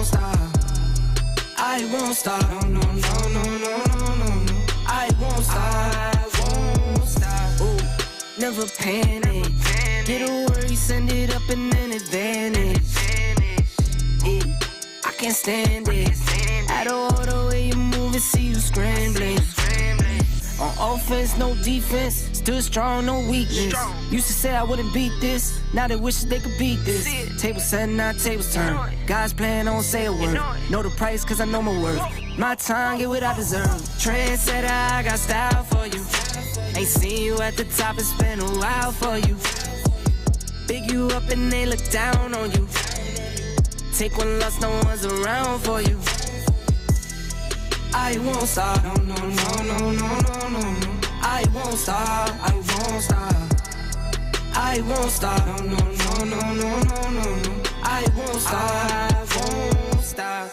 won't stop. I won't stop. No, no, no, no, no, no, no. I won't stop. I won't stop. Ooh, never panic. Get a worry, send it up and then advantage. Yeah, I can't stand it. Out of all the way you move and see you scrambling. On offense, no defense. Still strong, no weakness. Used to say I wouldn't beat this. Now they wish they could beat this. Table set, now tables turn. God's plan, don't say a word. Know the price, cause I know my worth. My time, get what I deserve. Trendsetter, I got style for you. Ain't seen you at the top, it's been a while for you. Big you up and they look down on you. Take one loss, no one's around for you. I won't stop. No, no, no, no, no, no, no, no. I won't stop. I won't stop. I won't stop. No, no, no, no, no, no, no, no. I won't stop. I won't stop.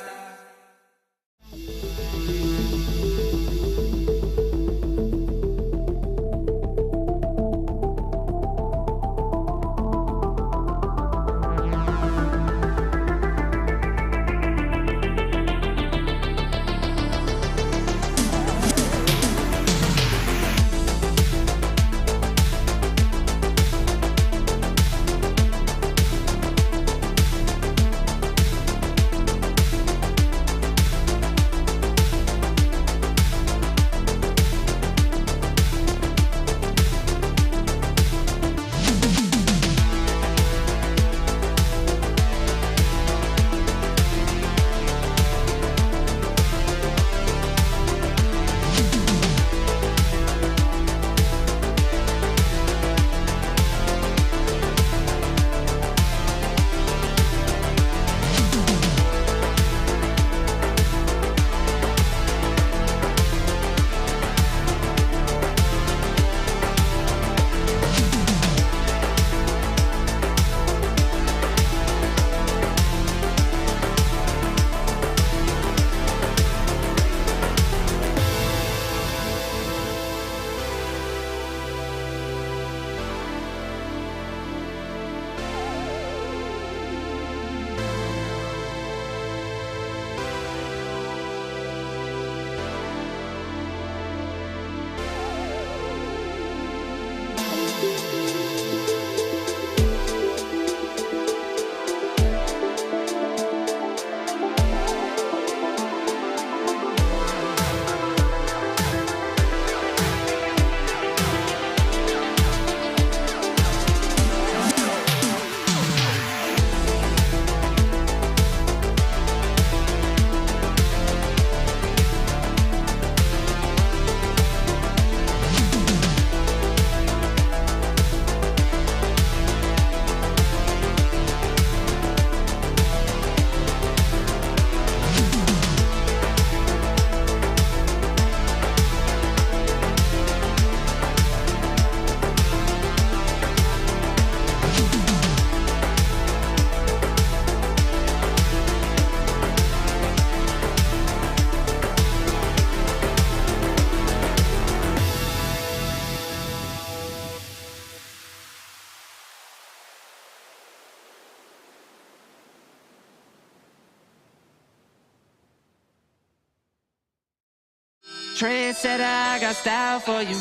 Trendsetter, I got style for you.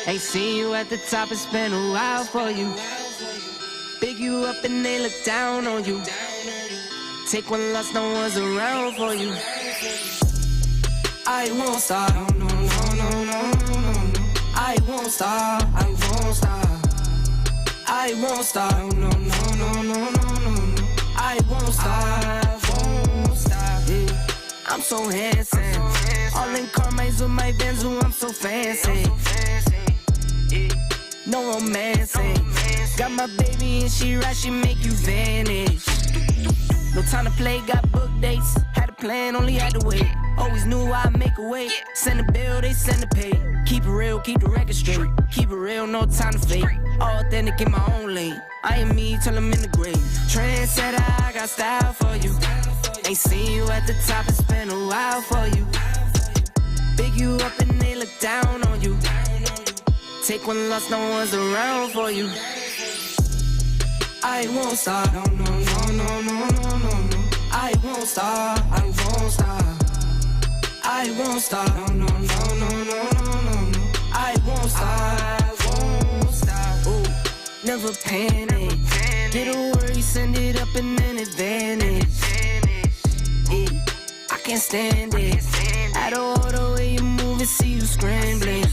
Ain't seen you at the top, it's been a while for you. Big you up and they look down on you. Take one loss, no one's around for you. I won't stop. No, no, no, no, no, no, no. I won't stop. I won't stop. I won't stop. No, no, no, no, no, no, no. I won't stop. I won't stop. Yeah. I'm so handsome. All in Carmine's with my Benz, I'm so fancy. No romancing. Got my baby and she right, she make you vanish. No time to play, got book dates. Had a plan, only had to wait. Always knew I'd make a way. Send a bill, they send a pay. Keep it real, keep the record straight. Keep it real, no time to fake. All authentic in my own lane. I am me till I'm in the grave. Trendsetter, I got style for you. Ain't seen you at the top, it's been a while for you. Big you up and they look down on you. Take one loss, no one's around for you. I won't stop. No, no, no, no, no, no, no, no. I won't stop, I won't stop. I won't stop, no, no, no, no, no, no, no. I won't stop, I won't stop. Ooh, never panic. Get a worry, send it up and then advantage. Yeah, I can't stand it. Out of order way you move and see you scrambling.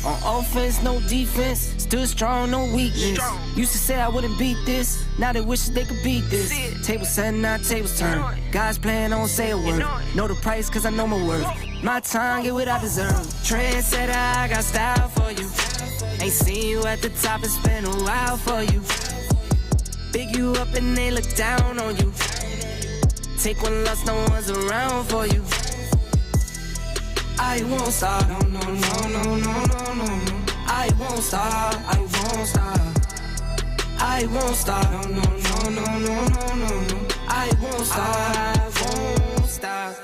On offense, no defense. Still strong, no weakness. Used to say I wouldn't beat this. Now they wish they could beat this. Tables set, not tables turn. Guys playing, don't say a word. Know the price, cause I know my worth. My time, get what I deserve. Trendsetter, I got style for you. Ain't seen you at the top, it's been a while for you. Big you up and they look down on you. Take one loss, no one's around for you. I won't stop, no, no, no, no, no, no, no. I won't stop, I won't stop. I won't stop, no, no, no, no, no, no, no. I won't stop, I won't stop.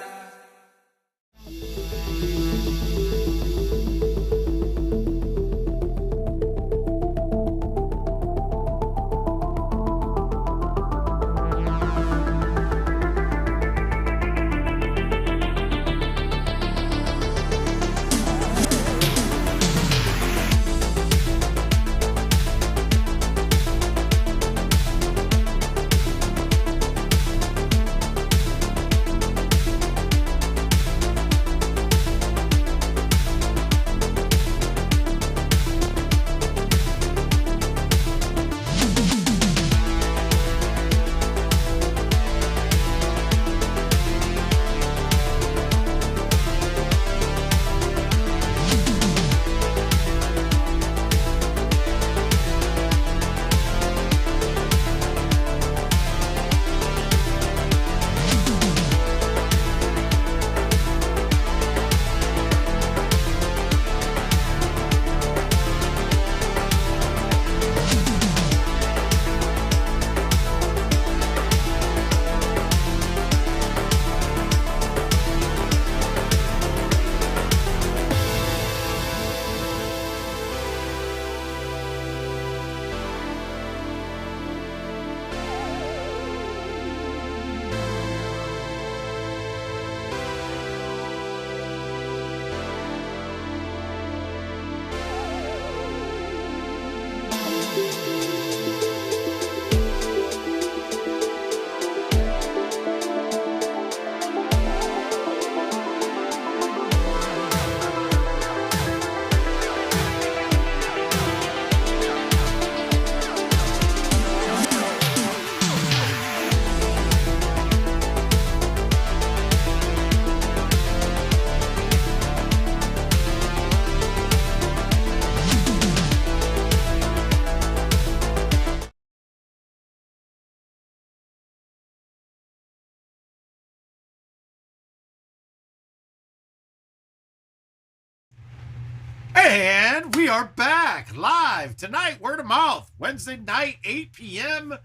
And we are back live tonight, word of mouth, Wednesday night, 8 p.m.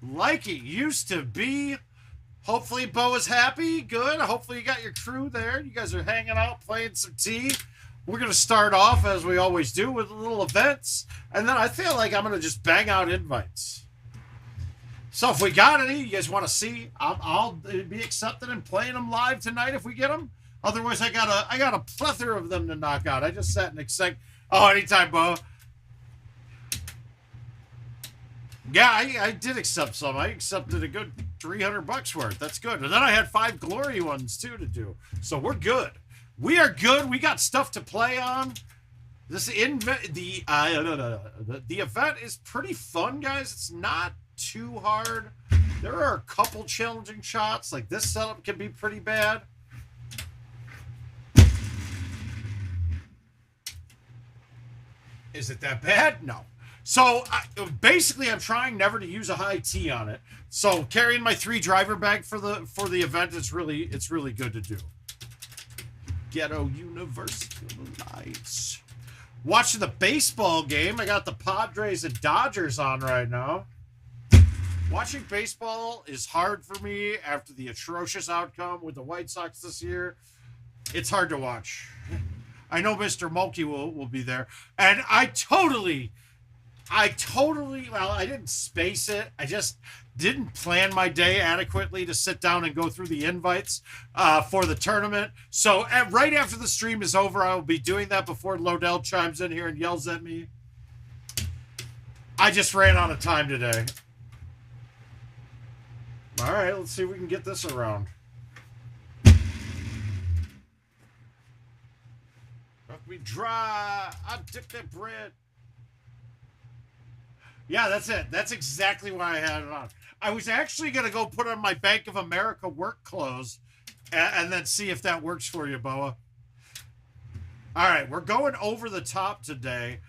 like it used to be. Hopefully BOA's happy, good. Hopefully you got your crew there. You guys are hanging out, playing some tea. We're going to start off, as we always do, with little events. And then I feel like I'm going to just bang out invites. So if we got any you guys want to see, I'll be accepted and playing them live tonight if we get them. Otherwise, I got a plethora of them to knock out. I just sat and expect. Oh, anytime, BOA. Yeah, I did accept some. I accepted a good $300 worth. That's good. And then I had 5 glory ones too to do. So we're good. We are good. We got stuff to play on. The event is pretty fun, guys. It's not too hard. There are a couple challenging shots. Like this setup can be pretty bad. Is it that bad? No. So basically, I'm trying never to use a high T on it. So carrying my 3 driver bag for the event is really good to do. Ghetto University Lights. Watching the baseball game. I got the Padres and Dodgers on right now. Watching baseball is hard for me after the atrocious outcome with the White Sox this year. It's hard to watch. I know Mr. Mulkey will be there. And I totally, well, I didn't space it. didn't plan my day adequately to sit down and go through the invites for the tournament. So right after the stream is over, I will be doing that before Lodell chimes in here and yells at me. I just ran out of time today. All right, let's see if we can get this around. Let me dry. I dip that bread. Yeah, that's it. That's exactly why I had it on. I was actually going to go put on my Bank of America work clothes and then see if that works for you, BOA. All right, we're going over the top today.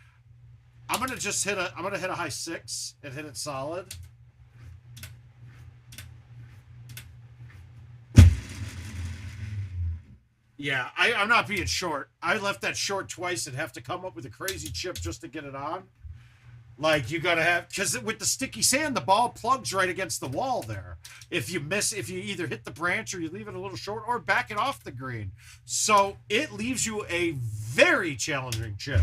I'm going to just hit a high 6 and hit it solid. Yeah, I'm not being short. I left that short twice and have to come up with a crazy chip just to get it on. Like, you got to have, because with the sticky sand, the ball plugs right against the wall there. If you miss, if you either hit the branch or you leave it a little short or back it off the green. So it leaves you a very challenging chip.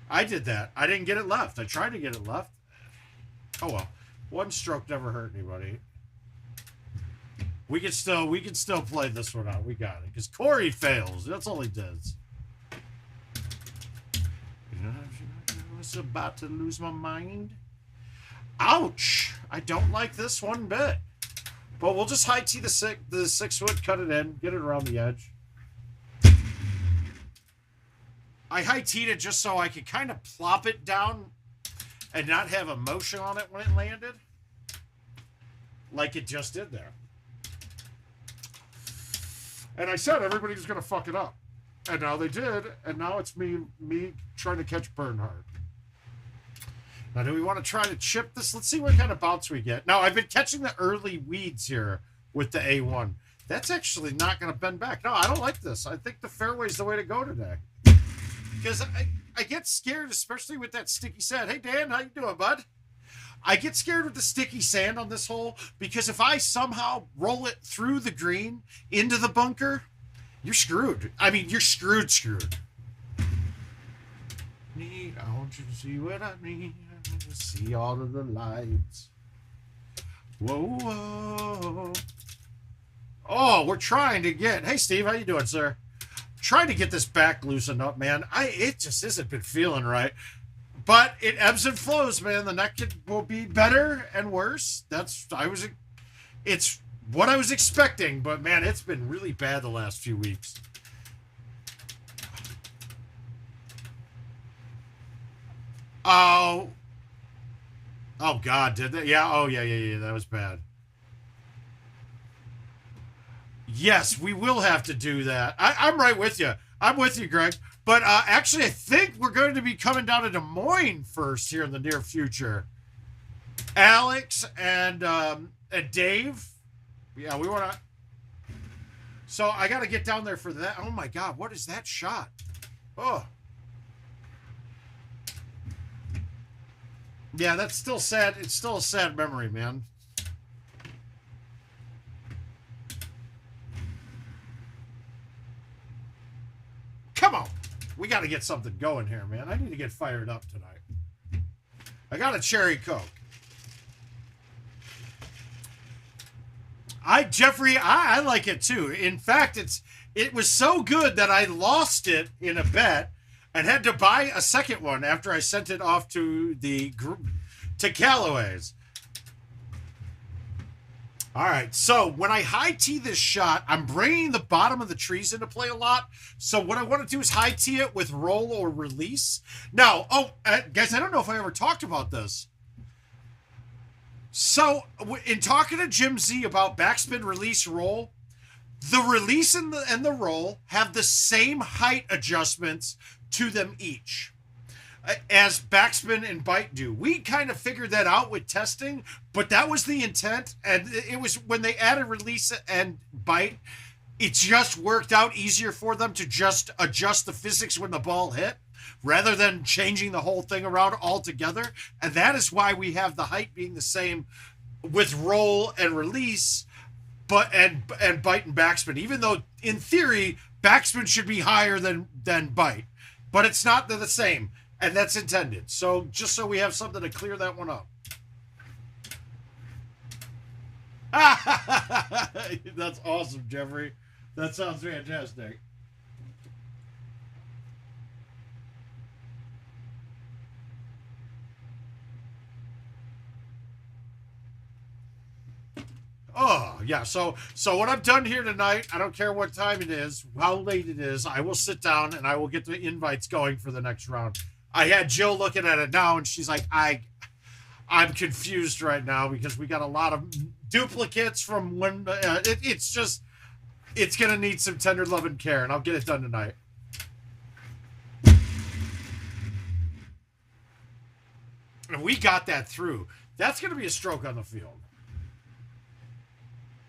I did that. I didn't get it left. I tried to get it left. Oh, well. One stroke never hurt anybody. We can still play this one out. We got it. Because Corey fails. That's all he does. I was about to lose my mind. Ouch! I don't like this one bit. But we'll just high tee the 6 wood, cut it in, get it around the edge. I high teed it just so I could kind of plop it down and not have a motion on it when it landed. Like it just did there. And I said everybody was going to fuck it up. And now they did. And now it's me trying to catch Bernhard. Now, do we want to try to chip this? Let's see what kind of bounce we get. Now, I've been catching the early weeds here with the A1. That's actually not going to bend back. No, I don't like this. I think the fairway's the way to go today. Because I get scared, especially with that sticky sand. Hey, Dan, how you doing, bud? I get scared with the sticky sand on this hole because if I somehow roll it through the green into the bunker, you're screwed. I mean, you're screwed. I want you to see what I mean. I want to see all of the lights. Whoa, whoa. Oh, we're trying to get... Hey, Steve, how you doing, sir? Trying to get this back loosened up, man. It just isn't been feeling right. But it ebbs and flows, man. The neck will be better and worse. It's what I was expecting, but man, it's been really bad the last few weeks. Oh God, did that? Yeah. Oh yeah. That was bad. Yes, we will have to do that. I'm right with you. I'm with you, Greg. But actually, I think we're going to be coming down to Des Moines first here in the near future. Alex and Dave. Yeah, we want to. So I got to get down there for that. Oh, my God. What is that shot? Oh. Yeah, that's still sad. It's still a sad memory, man. Come on. We got to get something going here, man. I need to get fired up tonight. I got a cherry Coke. Jeffrey, I like it too. In fact, it was so good that I lost it in a bet and had to buy a second one after I sent it off to Callaway's. All right, so when I high tee this shot, I'm bringing the bottom of the trees into play a lot. So what I want to do is high tee it with roll or release. Now, guys, I don't know if I ever talked about this. So in talking to Jim Z about backspin, release, roll, the release and the roll have the same height adjustments to them each as backspin and bite do. We kind of figured that out with testing, but that was the intent. And it was when they added release and bite, it just worked out easier for them to just adjust the physics when the ball hit rather than changing the whole thing around altogether. And that is why we have the height being the same with roll and release, but and bite and backspin, even though in theory backspin should be higher than bite. but it's not the same, and that's intended. So just so we have something to clear that one up. That's awesome, Jeffrey. That sounds fantastic. Oh, yeah. So what I've done here tonight, I don't care what time it is, how late it is, I will sit down and I will get the invites going for the next round. I had Jill looking at it now, and she's like, I'm confused right now because we got a lot of duplicates from when it's going to need some tender love and care, and I'll get it done tonight. And we got that through. That's going to be a stroke on the field.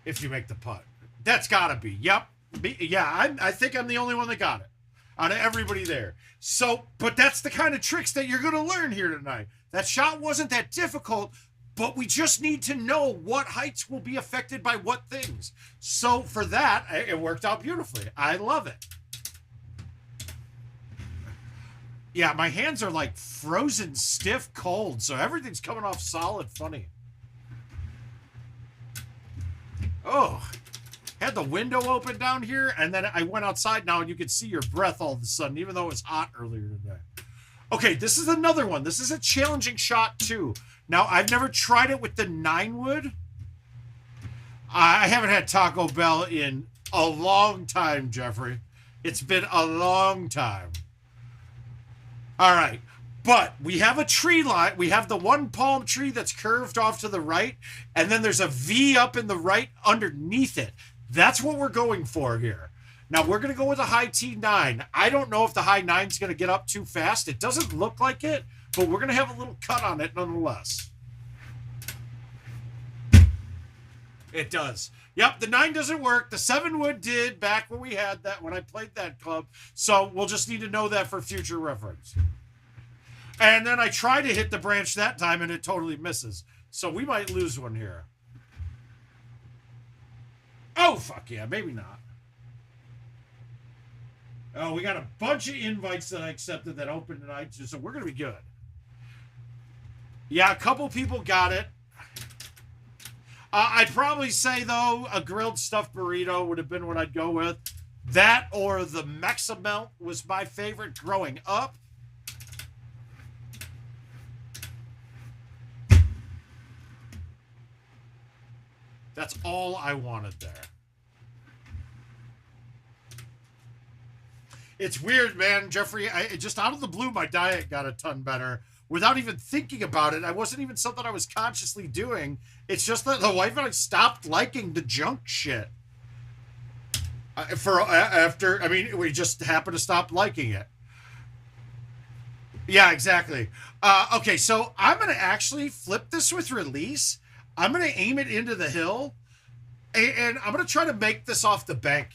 If you make the putt. That's got to be. Yep. Yeah, I think I'm the only one that got it out of everybody there. So, but that's the kind of tricks that you're going to learn here tonight. That shot wasn't that difficult, but we just need to know what heights will be affected by what things. So for that, it worked out beautifully. I love it. Yeah, my hands are like frozen, stiff, cold, so everything's coming off solid funny. Oh, had the window open down here, and then I went outside now, and you could see your breath all of a sudden, even though it was hot earlier today. Okay, this is another one. This is a challenging shot, too. Now, I've never tried it with the 9-wood. I haven't had Taco Bell in a long time, Jeffrey. It's been a long time. All right. But we have a tree line. We have the one palm tree that's curved off to the right, and then there's a V up in the right underneath it. That's what we're going for here. Now, we're going to go with a high T9. I don't know if the high 9 is going to get up too fast. It doesn't look like it, but we're going to have a little cut on it nonetheless. It does. Yep, the 9 doesn't work. The 7-wood did back when we had that, when I played that club. So we'll just need to know that for future reference. And then I try to hit the branch that time, and it totally misses. So we might lose one here. Oh, fuck yeah. Maybe not. Oh, we got a bunch of invites that I accepted that opened tonight, so we're going to be good. Yeah, a couple people got it. I'd probably say, though, a grilled stuffed burrito would have been what I'd go with. That or the Mexamelt was my favorite growing up. That's all I wanted there. It's weird, man, Jeffrey. Just out of the blue, my diet got a ton better. Without even thinking about it, I wasn't even something I was consciously doing. It's just that the wife and I stopped liking the junk shit. We just happened to stop liking it. Yeah, exactly. Okay, so I'm going to actually flip this with release. I'm going to aim it into the hill, and I'm going to try to make this off the bank.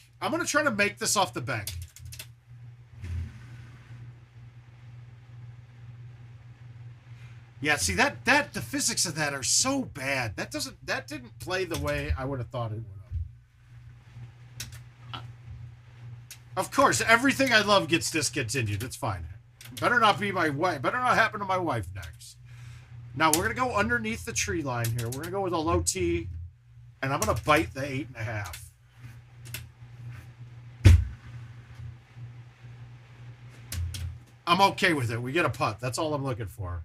Yeah, see that the physics of that are so bad. That didn't play the way I would have thought it would have. Of course, everything I love gets discontinued. It's fine. Better not be my wife. Better not happen to my wife next. Now we're gonna go underneath the tree line here. We're gonna go with a low T, and I'm gonna bite the 8.5. I'm okay with it. We get a putt. That's all I'm looking for.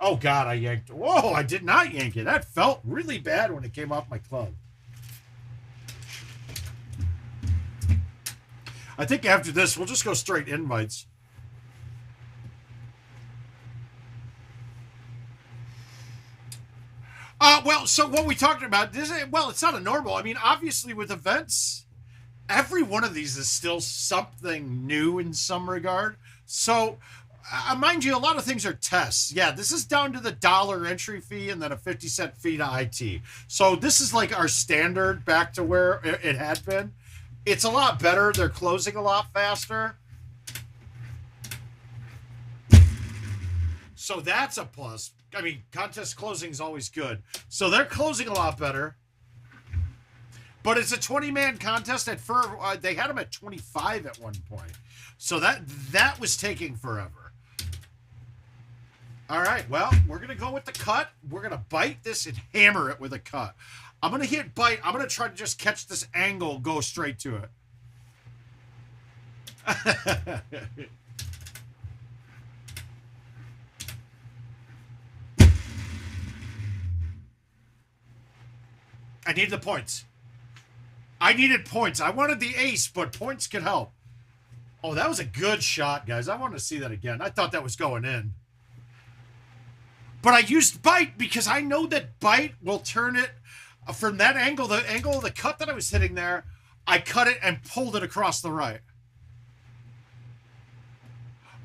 Oh, God, I yanked. Whoa, I did not yank it. That felt really bad when it came off my club. I think after this, we'll just go straight invites. Well, so what we talked about, it's not a normal. I mean, obviously with events, every one of these is still something new in some regard. So... mind you, a lot of things are tests. Yeah, this is down to the $1 entry fee and then a 50-cent fee to IT. So this is like our standard back to where it had been. It's a lot better. They're closing a lot faster. So that's a plus. I mean, contest closing is always good. So they're closing a lot better. But it's a 20-man contest. They had them at 25 at one point. So that was taking forever. All right, well, we're going to go with the cut. We're going to bite this and hammer it with a cut. I'm going to hit bite. I'm going to try to just catch this angle, go straight to it. I need the points. I needed points. I wanted the ace, but points could help. Oh, that was a good shot, guys. I want to see that again. I thought that was going in. But I used bite because I know that bite will turn it from that angle, the angle of the cut that I was hitting there. I cut it and pulled it across the right.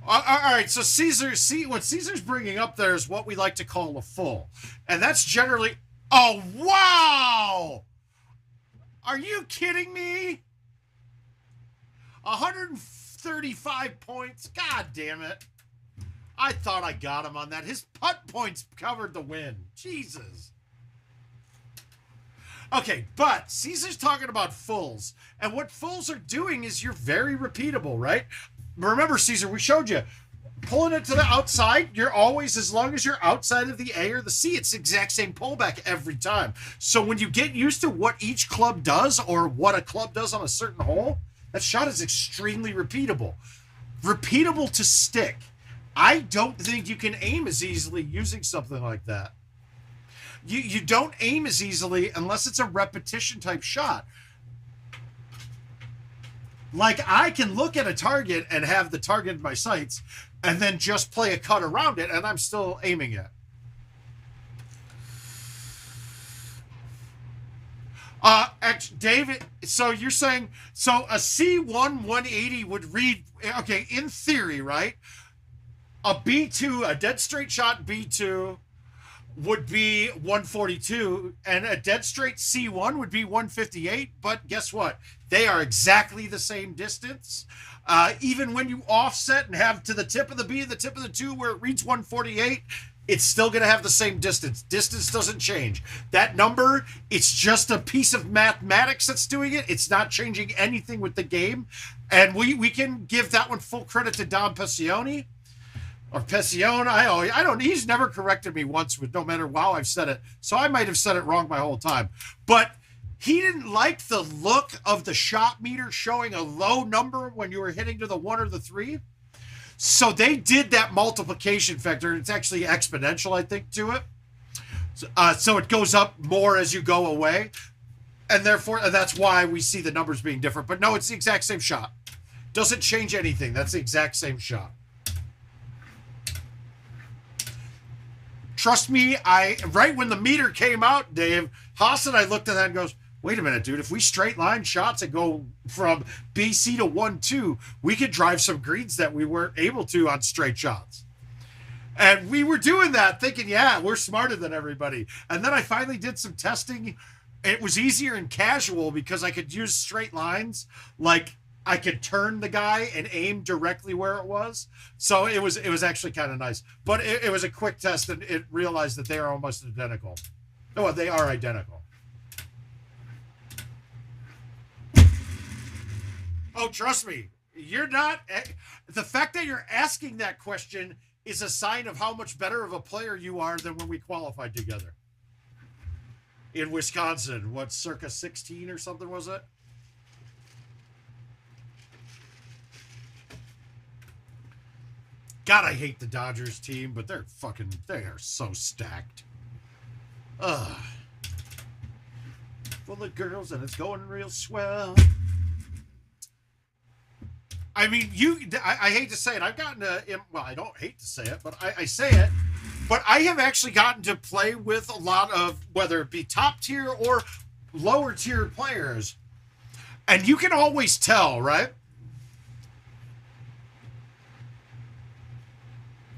All right, so what Caesar's bringing up there is what we like to call a full. And that's generally... Oh, wow! Are you kidding me? 135 points. God damn it. I thought I got him on that. His putt points covered the win. Jesus. Okay, but Caesar's talking about fulls. And what fulls are doing is you're very repeatable, right? Remember, Caesar, we showed you. Pulling it to the outside, you're always, as long as you're outside of the A or the C, it's the exact same pullback every time. So when you get used to what each club does or what a club does on a certain hole, that shot is extremely repeatable. Repeatable to stick. I don't think you can aim as easily using something like that. You don't aim as easily unless it's a repetition type shot. Like, I can look at a target and have the target in my sights and then just play a cut around it, and I'm still aiming it. David, so you're saying, so a C1 180 would read, okay, in theory, right? A B2, a dead straight shot B2 would be 142, and a dead straight C1 would be 158, but guess what? They are exactly the same distance. Even when you offset and have to the tip of the B and the tip of the 2 where it reads 148, it's still going to have the same distance. Distance doesn't change. That number, it's just a piece of mathematics that's doing it. It's not changing anything with the game. And we can give that one full credit to Dom Pessione. Or Pessione, I don't, he's never corrected me once with no matter how I've said it. So I might have said it wrong my whole time. But he didn't like the look of the shot meter showing a low number when you were hitting to the 1 or the 3. So they did that multiplication factor. It's actually exponential, I think, to it. So it goes up more as you go away. And therefore, that's why we see the numbers being different. But no, it's the exact same shot. Doesn't change anything. That's the exact same shot. Trust me, right when the meter came out, Dave, Haas and I looked at that and goes, wait a minute, dude, if we straight line shots and go from BC to 1-2, we could drive some greens that we weren't able to on straight shots. And we were doing that thinking, yeah, we're smarter than everybody. And then I finally did some testing. It was easier in casual because I could use straight lines. Like, I could turn the guy and aim directly where it was. So it was actually kind of nice. But it was a quick test, and it realized that they are almost identical. Oh, they are identical. Oh, trust me, you're not. The fact that you're asking that question is a sign of how much better of a player you are than when we qualified together. In Wisconsin, what, circa 16 or something was it? God, I hate the Dodgers team, but they are so stacked. Ugh. Full of girls, and it's going real swell. I mean, I hate to say it. I've gotten to, well, I don't hate to say it, but I say it. But I have actually gotten to play with a lot of, whether it be top tier or lower tier players. And you can always tell, right?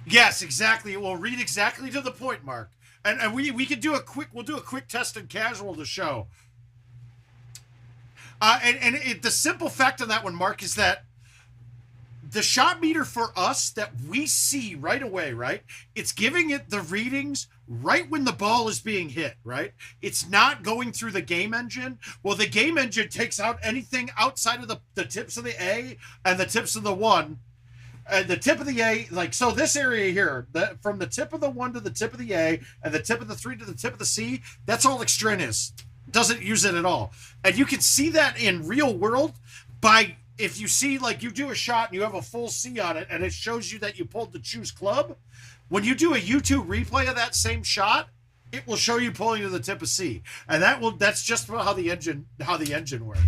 Yes, exactly. We'll read exactly to the point, Mark. And we could do we'll do a quick test in casual to show. The simple fact on that one, Mark, is that the shot meter for us that we see right away, right? It's giving it the readings right when the ball is being hit, right? It's not going through the game engine. Well, the game engine takes out anything outside of the tips of the A and the tips of the 1. And the tip of the A, like, so this area here, from the tip of the 1 to the tip of the A and the tip of the 3 to the tip of the C, that's all extraneous. Doesn't use it at all. And you can see that in real world by, if you see, like, you do a shot and you have a full C on it and it shows you that you pulled the choose club, when you do a YouTube replay of that same shot, it will show you pulling to the tip of C. And that's just how the engine works.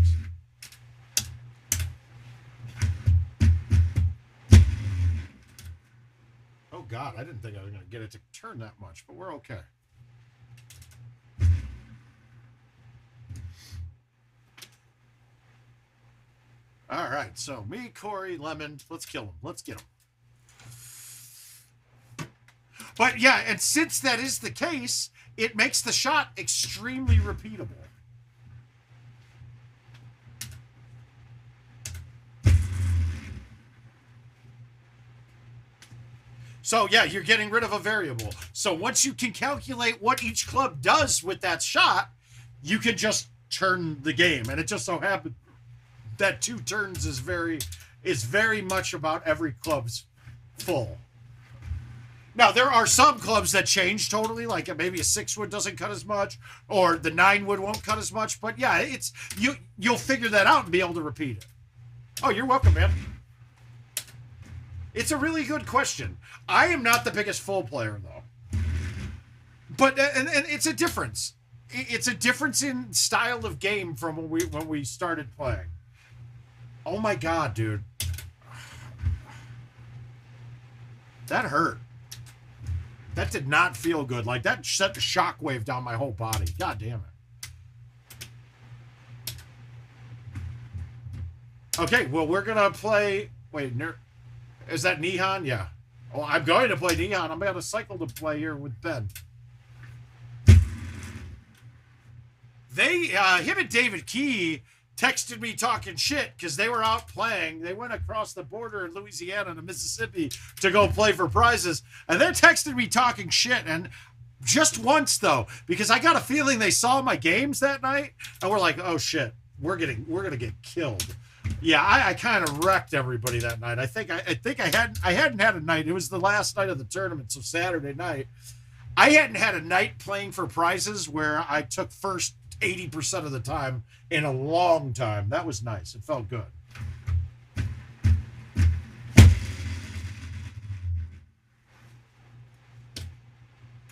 Oh God, I didn't think I was going to get it to turn that much, but we're okay. All right, so me, Corey, Lemon, let's kill him. Let's get him. But yeah, and since that is the case, it makes the shot extremely repeatable. So yeah, you're getting rid of a variable. So once you can calculate what each club does with that shot, you can just turn the game. And it just so happens that 2 turns is very much about every club's full. Now, there are some clubs that change totally, like maybe a 6 wood doesn't cut as much, or the 9 wood won't cut as much. But yeah, it's you'll figure that out and be able to repeat it. Oh, you're welcome, man. It's a really good question. I am not the biggest full player, though. But and it's a difference. It's a difference in style of game from when we started playing. Oh my God, dude. That hurt. That did not feel good. Like, that sent a shockwave down my whole body. God damn it. Okay, well, we're going to play... Wait, is that Nihan? Yeah. Oh, I'm going to play Nihan. I'm going to cycle to play here with Ben. Him and David Key texted me talking shit because they were out playing. They went across the border in Louisiana to Mississippi to go play for prizes. And they're texting me talking shit. And just once, though, because I got a feeling they saw my games that night and we're like, oh shit, we're going to get killed. Yeah, I kind of wrecked everybody that night. I hadn't had a night. It was the last night of the tournament, so Saturday night. I hadn't had a night playing for prizes where I took first 80% of the time in a long time. That was nice. It felt good.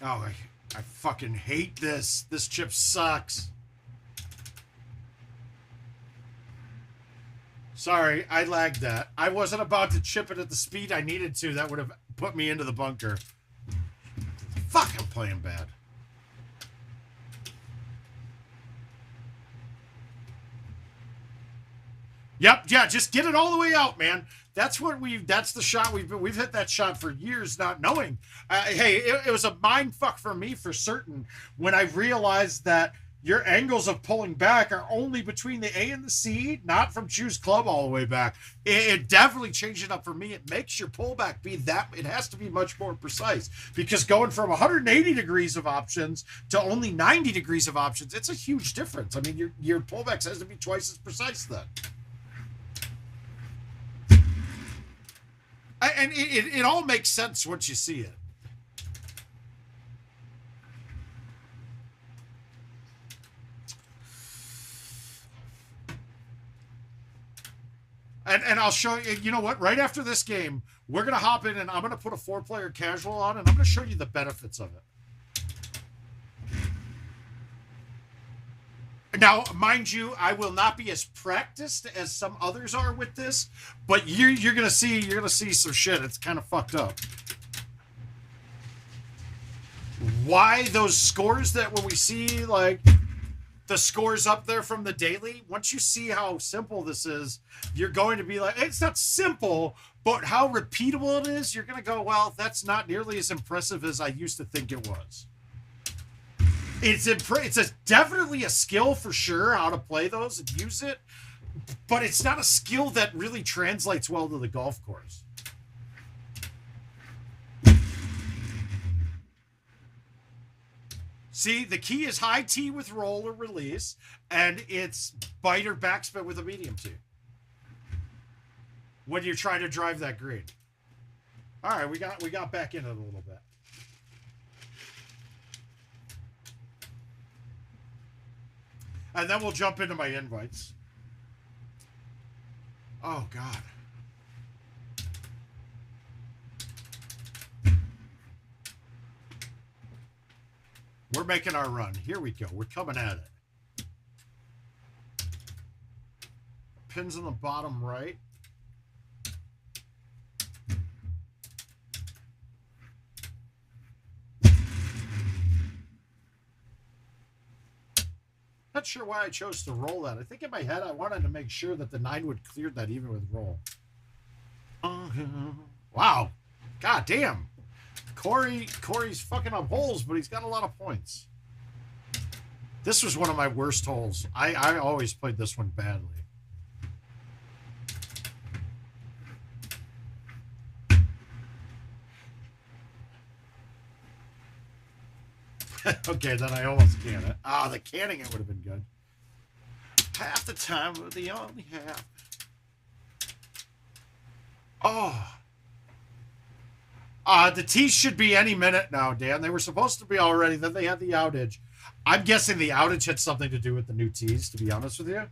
Oh, I fucking hate this. This chip sucks. Sorry, I lagged that. I wasn't about to chip it at the speed I needed to. That would have put me into the bunker. Fuck, I'm playing bad. Yep, yeah, just get it all the way out, man. That's the shot we've hit that shot for years not knowing. Hey, it was a mind fuck for me for certain when I realized that your angles of pulling back are only between the A and the C, not from choose club all the way back. It definitely changed it up for me. It makes your pullback be that, it has to be much more precise because going from 180 degrees of options to only 90 degrees of options, it's a huge difference. I mean, your pullbacks has to be twice as precise then. And it all makes sense once you see it. And I'll show you, you know what, right after this game, we're going to hop in and I'm going to put a 4-player casual on and I'm going to show you the benefits of it. Now, mind you, I will not be as practiced as some others are with this, but you're going to see some shit. It's kind of fucked up. Why those scores that when we see like the scores up there from the daily, once you see how simple this is, you're going to be like, it's not simple, but how repeatable it is, you're going to go, well, that's not nearly as impressive as I used to think it was. It's definitely a skill for sure, how to play those and use it. But it's not a skill that really translates well to the golf course. See, the key is high tee with roll or release, and it's bite or backspin with a medium tee when you're trying to drive that green. All right, we got back in it a little bit. And then we'll jump into my invites. Oh, God. We're making our run. Here we go. We're coming at it. Pins on the bottom right. Not sure why I chose to roll that. I think in my head I wanted to make sure that the 9-wood cleared that even with roll. Wow. God damn. Corey's fucking up holes, but he's got a lot of points. This was one of my worst holes. I always played this one badly. Okay, then I almost can it. Ah, the canning it would have been good. Half the time, but the only half. Oh. The tees should be any minute now, Dan. They were supposed to be already. Then they had the outage. I'm guessing the outage had something to do with the new tees, to be honest with you.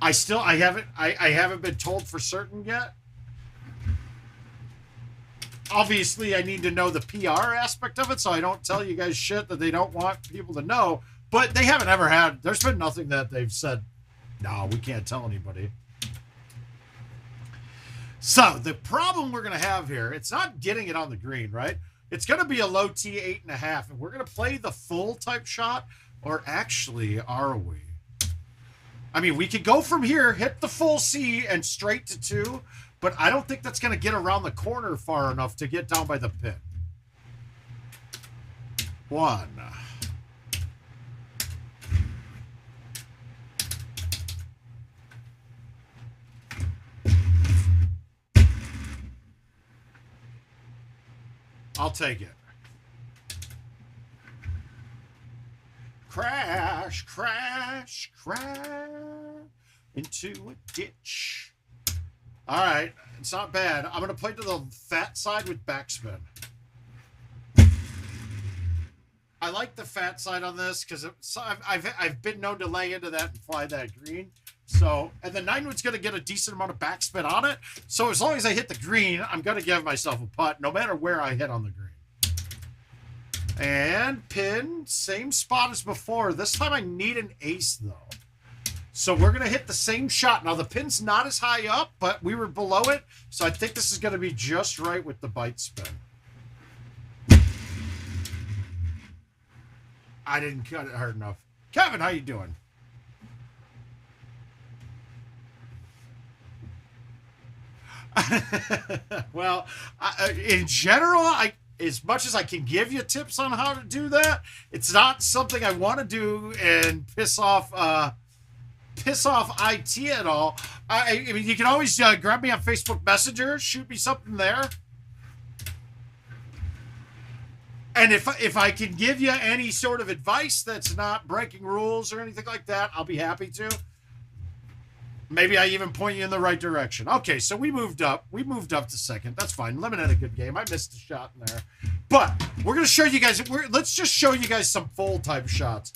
I haven't been told for certain yet. Obviously, I need to know the PR aspect of it, so I don't tell you guys shit that they don't want people to know. But they haven't ever had... There's been nothing that they've said, no, we can't tell anybody. So, the problem we're going to have here, it's not getting it on the green, right? It's going to be a low T 8.5, and we're going to play the full type shot, or actually, are we? I mean, we could go from here, hit the full C, and straight to 2, but I don't think that's going to get around the corner far enough to get down by the pin. 1. I'll take it. Crash, crash, crash into a ditch. All right, it's not bad. I'm going to play to the fat side with backspin. I like the fat side on this because I've been known to lay into that and fly that green. So, and the 9-wood's going to get a decent amount of backspin on it. So as long as I hit the green, I'm going to give myself a putt no matter where I hit on the green. And pin, same spot as before. This time I need an ace though. So we're going to hit the same shot. Now the pin's not as high up, but we were below it. So I think this is going to be just right with the bite spin. I didn't cut it hard enough. Kevin, how you doing? Well, in general, as much as I can give you tips on how to do that, it's not something I want to do and piss off IT at all. I mean, you can always grab me on Facebook Messenger, shoot me something there. And if I can give you any sort of advice that's not breaking rules or anything like that, I'll be happy to. Maybe I even point you in the right direction. Okay, so we moved up. We moved up to second. That's fine. Lemon had a good game. I missed a shot in there. But we're going to show you guys. Let's just show you guys some full type shots.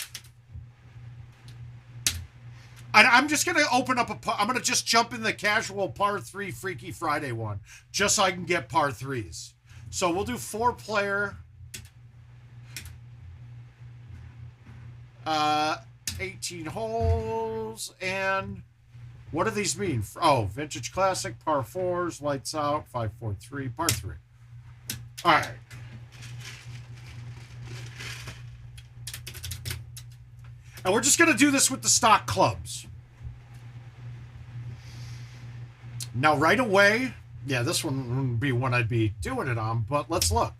And I'm just going to open up I'm going to just jump in the casual par 3 Freaky Friday one. Just so I can get par 3s. So we'll do 4-player. 18 holes. And what do these mean? Oh, Vintage Classic, par 4s, lights out, 5, 4, 3, par 3. All right. And we're just going to do this with the stock clubs. Now, right away, yeah, this one wouldn't be one I'd be doing it on, but let's look.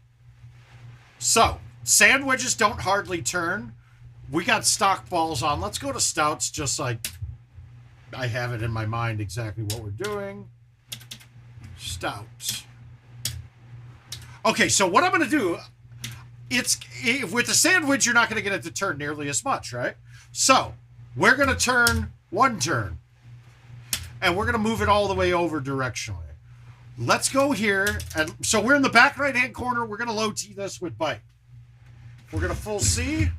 So, sand wedges don't hardly turn. We got stock balls on. Let's go to stouts just like I have it in my mind exactly what we're doing. Stouts. Okay, so what I'm going to do, with the sandwich, you're not going to get it to turn nearly as much, right? So we're going to turn one turn, and we're going to move it all the way over directionally. Let's go here, and so we're in the back right-hand corner. We're going to low T this with bite. We're going to full C.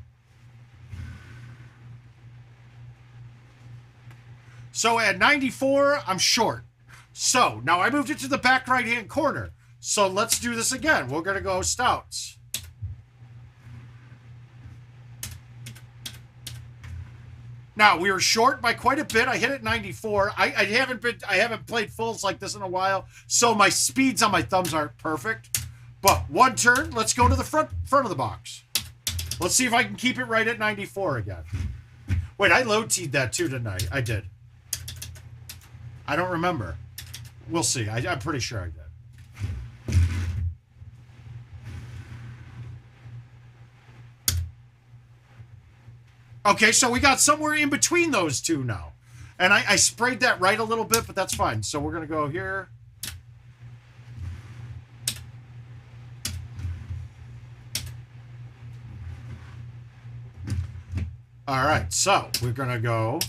So at 94, I'm short. So now I moved it to the back right-hand corner. So let's do this again. We're going to go stouts. Now we were short by quite a bit. I hit it 94. I haven't played fulls like this in a while, so my speeds on my thumbs aren't perfect. But one turn, let's go to the front of the box. Let's see if I can keep it right at 94 again. Wait, I low T'd that too tonight. I did. I don't remember. We'll see. I'm pretty sure I did. Okay, so we got somewhere in between those two now. And I sprayed that right a little bit, but that's fine. So we're going to go here. All right, so we're going to go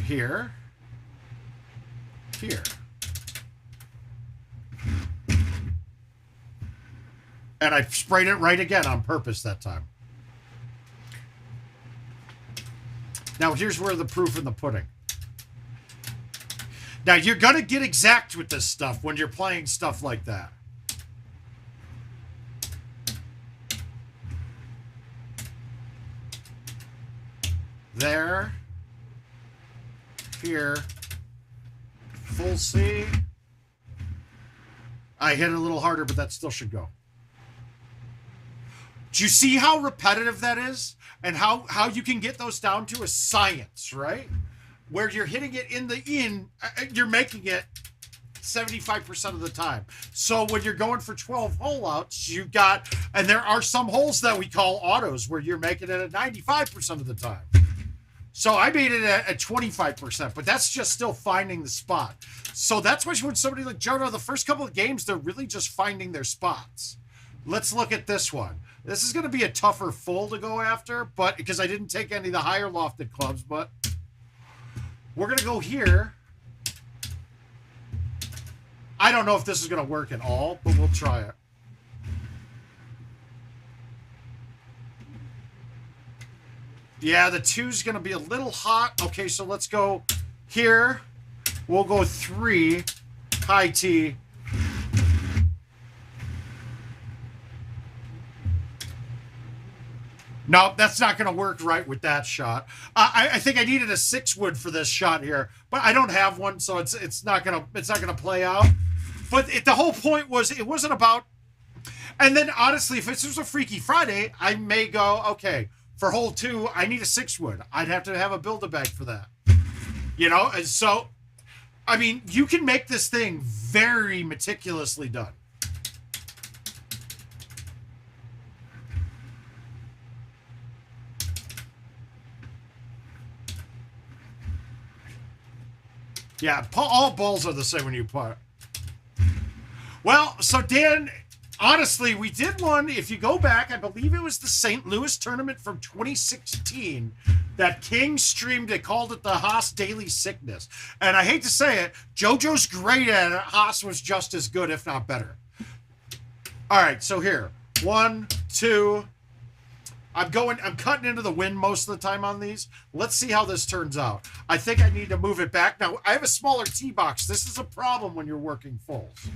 here, here. And I sprayed it right again on purpose that time. Now, here's where the proof in the pudding. Now, you're going to get exact with this stuff when you're playing stuff like that. There. Here. Full C. I hit it a little harder, but that still should go. Do you see how repetitive that is? And how you can get those down to a science, right? Where you're hitting it you're making it 75% of the time. So when you're going for 12 hole outs, and there are some holes that we call autos where you're making it at 95% of the time. So I made it at 25%, but that's just still finding the spot. So that's why when somebody like Jono, the first couple of games, they're really just finding their spots. Let's look at this one. This is going to be a tougher full to go after, but because I didn't take any of the higher lofted clubs, but we're going to go here. I don't know if this is going to work at all, but we'll try it. Yeah, the 2's going to be a little hot. Okay, so let's go here. We'll go 3, high T. No, that's not going to work right with that shot. I think I needed a 6-wood for this shot here, but I don't have one, so it's not gonna play out. But the whole point was it wasn't about. And then honestly, if this was a Freaky Friday, I may go, okay, for hole 2, I need a 6-wood. I'd have to have a Build-A-Bag for that. You know, and so I mean, you can make this thing very meticulously done. Yeah, all balls are the same when you putt. Well, so Dan, honestly, we did one. If you go back, I believe it was the St. Louis tournament from 2016 that King streamed. They called it the Haas Daily Sickness. And I hate to say it, JoJo's great at it. Haas was just as good, if not better. All right, so here. 1, 2. I'm cutting into the wind most of the time on these. Let's see how this turns out. I think I need to move it back. Now, I have a smaller tee box. This is a problem when you're working fulls.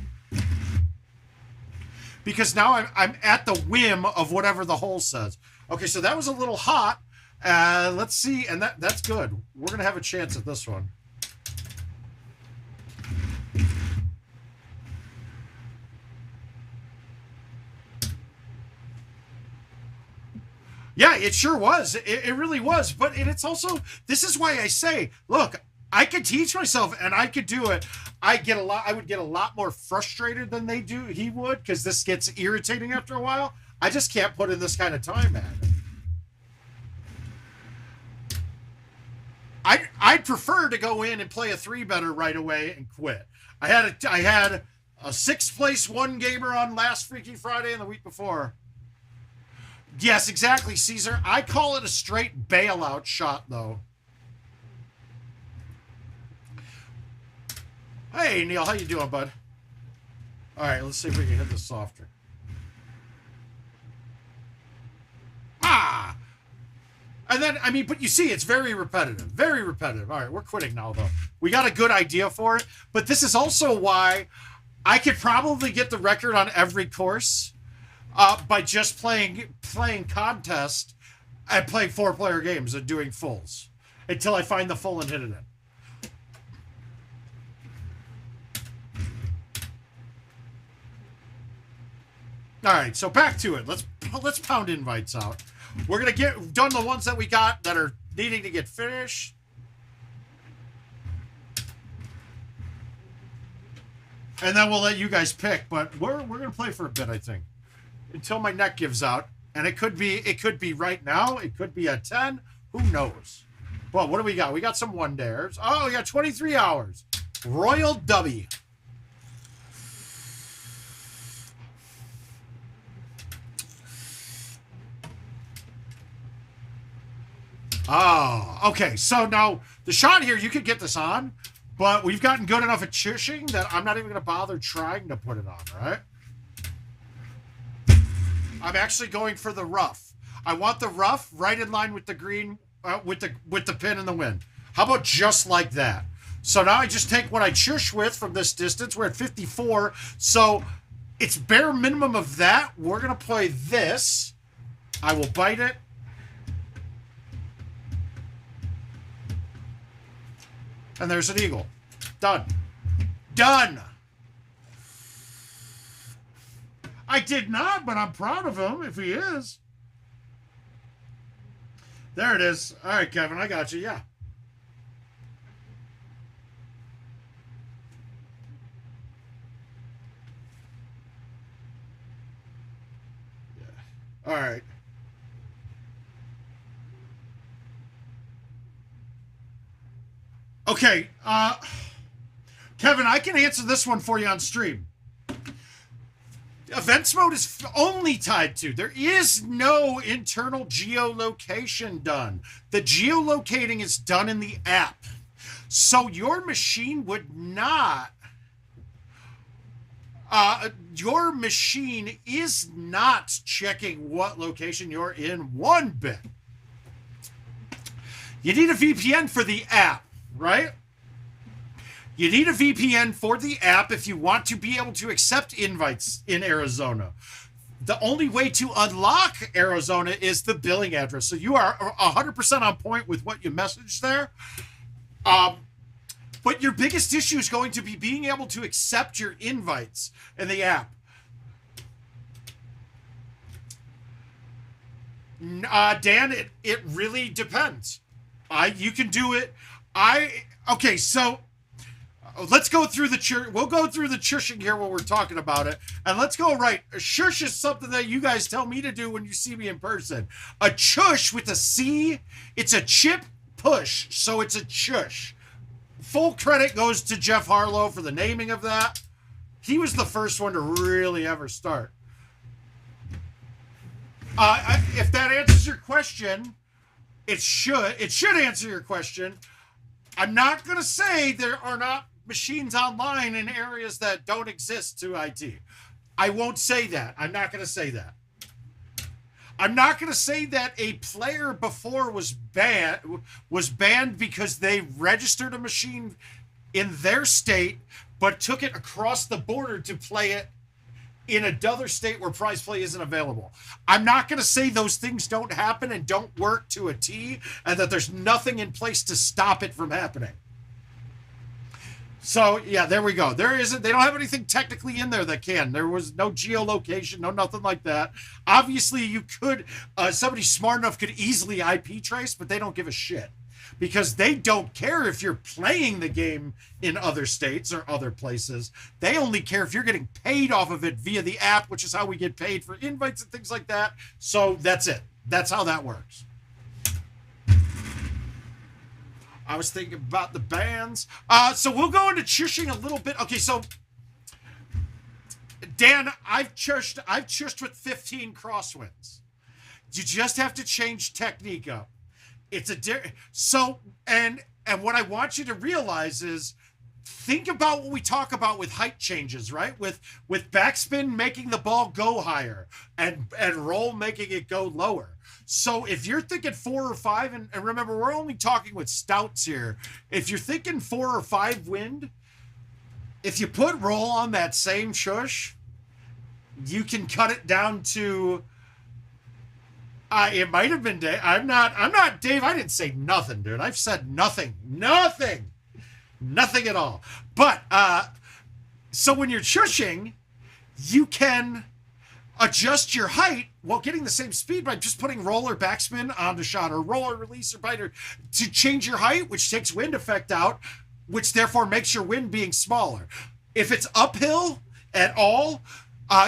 Because now I'm at the whim of whatever the hole says. Okay, so that was a little hot. Let's see, and that's good. We're going to have a chance at this one. Yeah, it sure was. It really was. But it's also, this is why I say, look, I could teach myself and I could do it. I would get a lot more frustrated than he would, because this gets irritating after a while. I just can't put in this kind of time at it. I'd prefer to go in and play a 3-better right away and quit. I had a 6th place one gamer on last Freaky Friday and the week before. Yes, exactly, Caesar. I call it a straight bailout shot, though. Hey, Neil, how you doing, bud? All right, let's see if we can hit this softer. Ah! And then, I mean, but you see, it's very repetitive. Very repetitive. All right, we're quitting now, though. We got a good idea for it. But this is also why I could probably get the record on every course by just playing contest and playing 4-player games and doing fulls until I find the full and hit it in. All right, so back to it. Let's pound invites out. We're going to get done the ones that we got that are needing to get finished. And then we'll let you guys pick, but we're going to play for a bit, I think, until my neck gives out. And it could be right now. It could be at 10. Who knows? Well, what do we got? We got some one-dayers. Oh, we got 23 hours. Royal W. Oh, okay. So now the shot here, you could get this on, but we've gotten good enough at chushing that I'm not even going to bother trying to put it on, right? I'm actually going for the rough. I want the rough right in line with the green, with the pin and the wind. How about just like that? So now I just take what I chush with from this distance. We're at 54. So it's bare minimum of that. We're going to play this. I will bite it. And there's an eagle. Done. Done. I did not, but I'm proud of him if he is. There it is. All right, Kevin, I got you. Yeah. All right. Okay, Kevin, I can answer this one for you on stream. Events mode is only tied to. There is no internal geolocation done. The geolocating is done in the app. So your machine would not... your machine is not checking what location you're in one bit. You need a VPN for the app. Right? You need a VPN for the app if you want to be able to accept invites in Arizona. The only way to unlock Arizona is the billing address. So you are 100% on point with what you messaged there. But your biggest issue is going to be being able to accept your invites in the app. Dan, it really depends. You can do it. Okay, so let's go through we'll go through the chushing here when we're talking about it. And let's go right. A shush is something that you guys tell me to do when you see me in person. A chush with a C, it's a chip push. So it's a chush. Full credit goes to Jeff Harlow for the naming of that. He was the first one to really ever start. If that answers your question, it should answer your question. I'm not going to say there are not machines online in areas that don't exist to IT. I won't say that. I'm not going to say that. I'm not going to say that a player before was banned because they registered a machine in their state but took it across the border to play it in another state where prize play isn't available. I'm not going to say those things don't happen and don't work to a T and that there's nothing in place to stop it from happening. So, yeah, there we go. They don't have anything technically in there that can. There was no geolocation, no nothing like that. Obviously, you could, somebody smart enough could easily IP trace, but they don't give a shit. Because they don't care if you're playing the game in other states or other places. They only care if you're getting paid off of it via the app, which is how we get paid for invites and things like that. So that's it. That's how that works. I was thinking about the bands. So we'll go into chushing a little bit. Okay, so Dan, I've chushed with 15 crosswinds. You just have to change technique up. It's and what I want you to realize is, think about what we talk about with height changes, right? With backspin making the ball go higher and roll making it go lower. So if you're thinking 4 or 5, and remember, we're only talking with stouts here. If you're thinking 4 or 5 wind, if you put roll on that same shush, you can cut it down to, it might have been Dave. I'm not Dave. I didn't say nothing, dude. I've said nothing at all. But, so when you're shushing, you can adjust your height while getting the same speed by just putting roll or backspin on the shot, or roll or release or bite, or to change your height, which takes wind effect out, which therefore makes your wind being smaller. If it's uphill at all,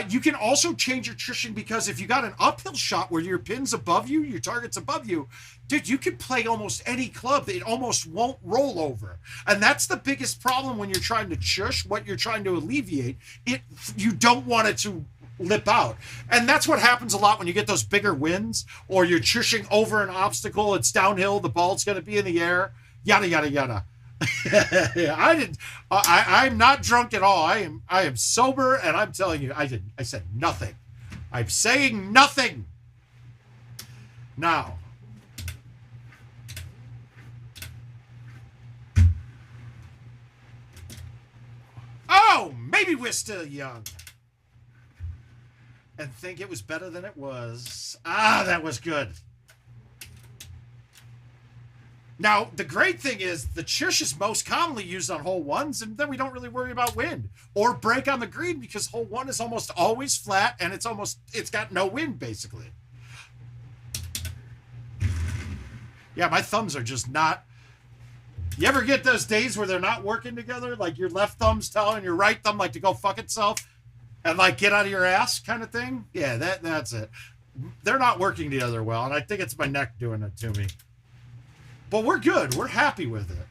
you can also change your chushing, because if you got an uphill shot where your pin's above you, your target's above you, dude, you can play almost any club. It almost won't roll over. And that's the biggest problem when you're trying to chush, what you're trying to alleviate. You don't want it to lip out. And that's what happens a lot when you get those bigger winds, or you're chushing over an obstacle, it's downhill, the ball's going to be in the air, yada, yada, yada. I'm not drunk at all. I am sober, and I'm telling you, I said nothing. I'm saying nothing. Now, oh, maybe we're still young and think it was better than it was. That was good. Now, the great thing is the chush is most commonly used on hole 1s, and then we don't really worry about wind or break on the green, because hole 1 is almost always flat, and it's got no wind, basically. Yeah, my thumbs are just not... You ever get those days where they're not working together? Like your left thumb's telling your right thumb like to go fuck itself and like get out of your ass kind of thing? Yeah, that's it. They're not working together well, and I think it's my neck doing it to me. But we're good. We're happy with it.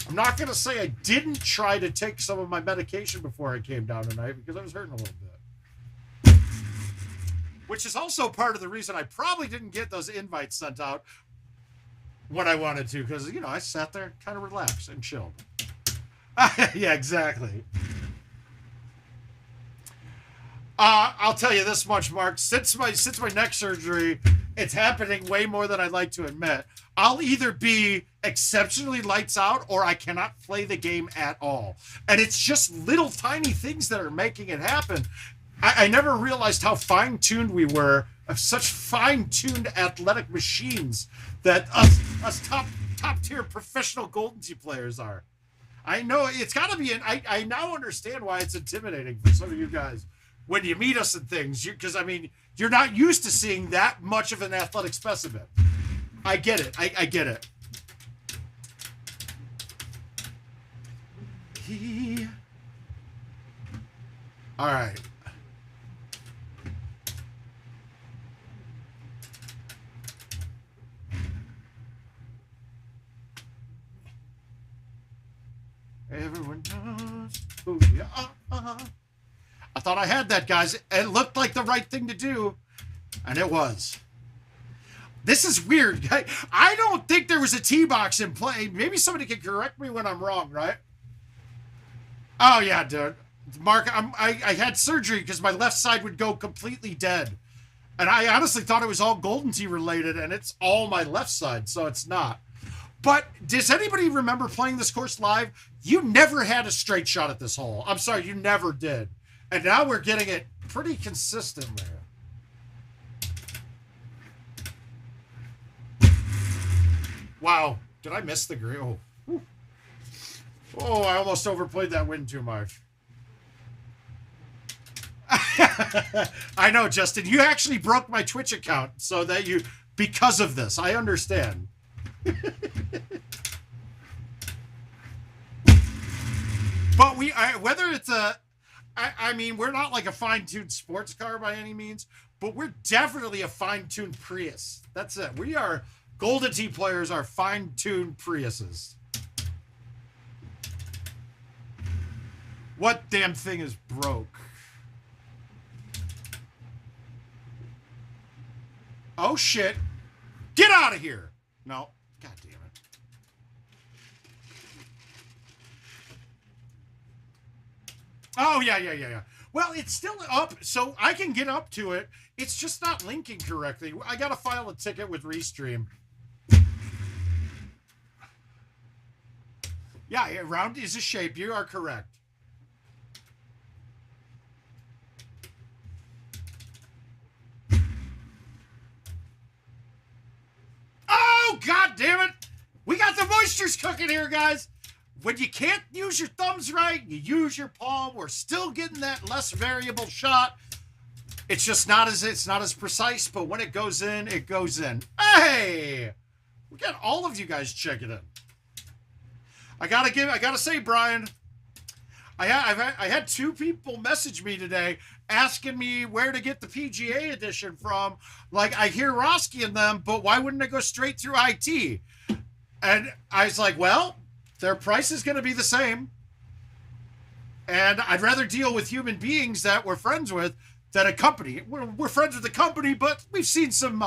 I'm not going to say I didn't try to take some of my medication before I came down tonight, because I was hurting a little bit. Which is also part of the reason I probably didn't get those invites sent out when I wanted to, because, you know, I sat there kind of relaxed and chilled. Yeah, exactly. I'll tell you this much, Mark. Since my neck surgery, it's happening way more than I'd like to admit. I'll either be exceptionally lights out, or I cannot play the game at all. And it's just little tiny things that are making it happen. I never realized how fine-tuned we were, of such fine-tuned athletic machines that us top-tier professional GoldenTeeTV players are. I know it's got to be, I now understand why it's intimidating for some of you guys when you meet us and things, because, I mean, you're not used to seeing that much of an athletic specimen. I get it. I get it. All right. Everyone knows who you are. I thought I had that, guys. It looked like the right thing to do, and it was. This is weird. I don't think there was a tee box in play. Maybe somebody can correct me when I'm wrong, right? Oh, yeah, dude. Mark, I had surgery because my left side would go completely dead. And I honestly thought it was all GoldenTeeTV related, and it's all my left side, so it's not. But does anybody remember playing this course live? You never had a straight shot at this hole. I'm sorry, you never did. And now we're getting it pretty consistently. Wow. Did I miss the green? Oh. Oh, I almost overplayed that wind too much. I know, Justin. You actually broke my Twitch account so that you... Because of this. I understand. But whether it's a... I mean, we're not like a fine-tuned sports car by any means, but we're definitely a fine-tuned Prius. That's it. We are Golden Tee players are fine-tuned Priuses. What damn thing is broke? Oh, shit. Get out of here. No. God damn it. Oh, yeah. Well, it's still up, so I can get up to it. It's just not linking correctly. I got to file a ticket with Restream. Yeah, round is a shape. You are correct. Oh, God damn it. We got the moistures cooking here, guys. When you can't use your thumbs right, you use your palm. We're still getting that less variable shot. It's just not as precise, but when it goes in, it goes in. Hey! We got all of you guys checking in. I gotta say, Brian, I had 2 people message me today asking me where to get the PGA edition from. Like, I hear Roski in them, but why wouldn't it go straight through IT? And I was like, well, their price is going to be the same. And I'd rather deal with human beings that we're friends with than a company. We're friends with the company, but we've seen some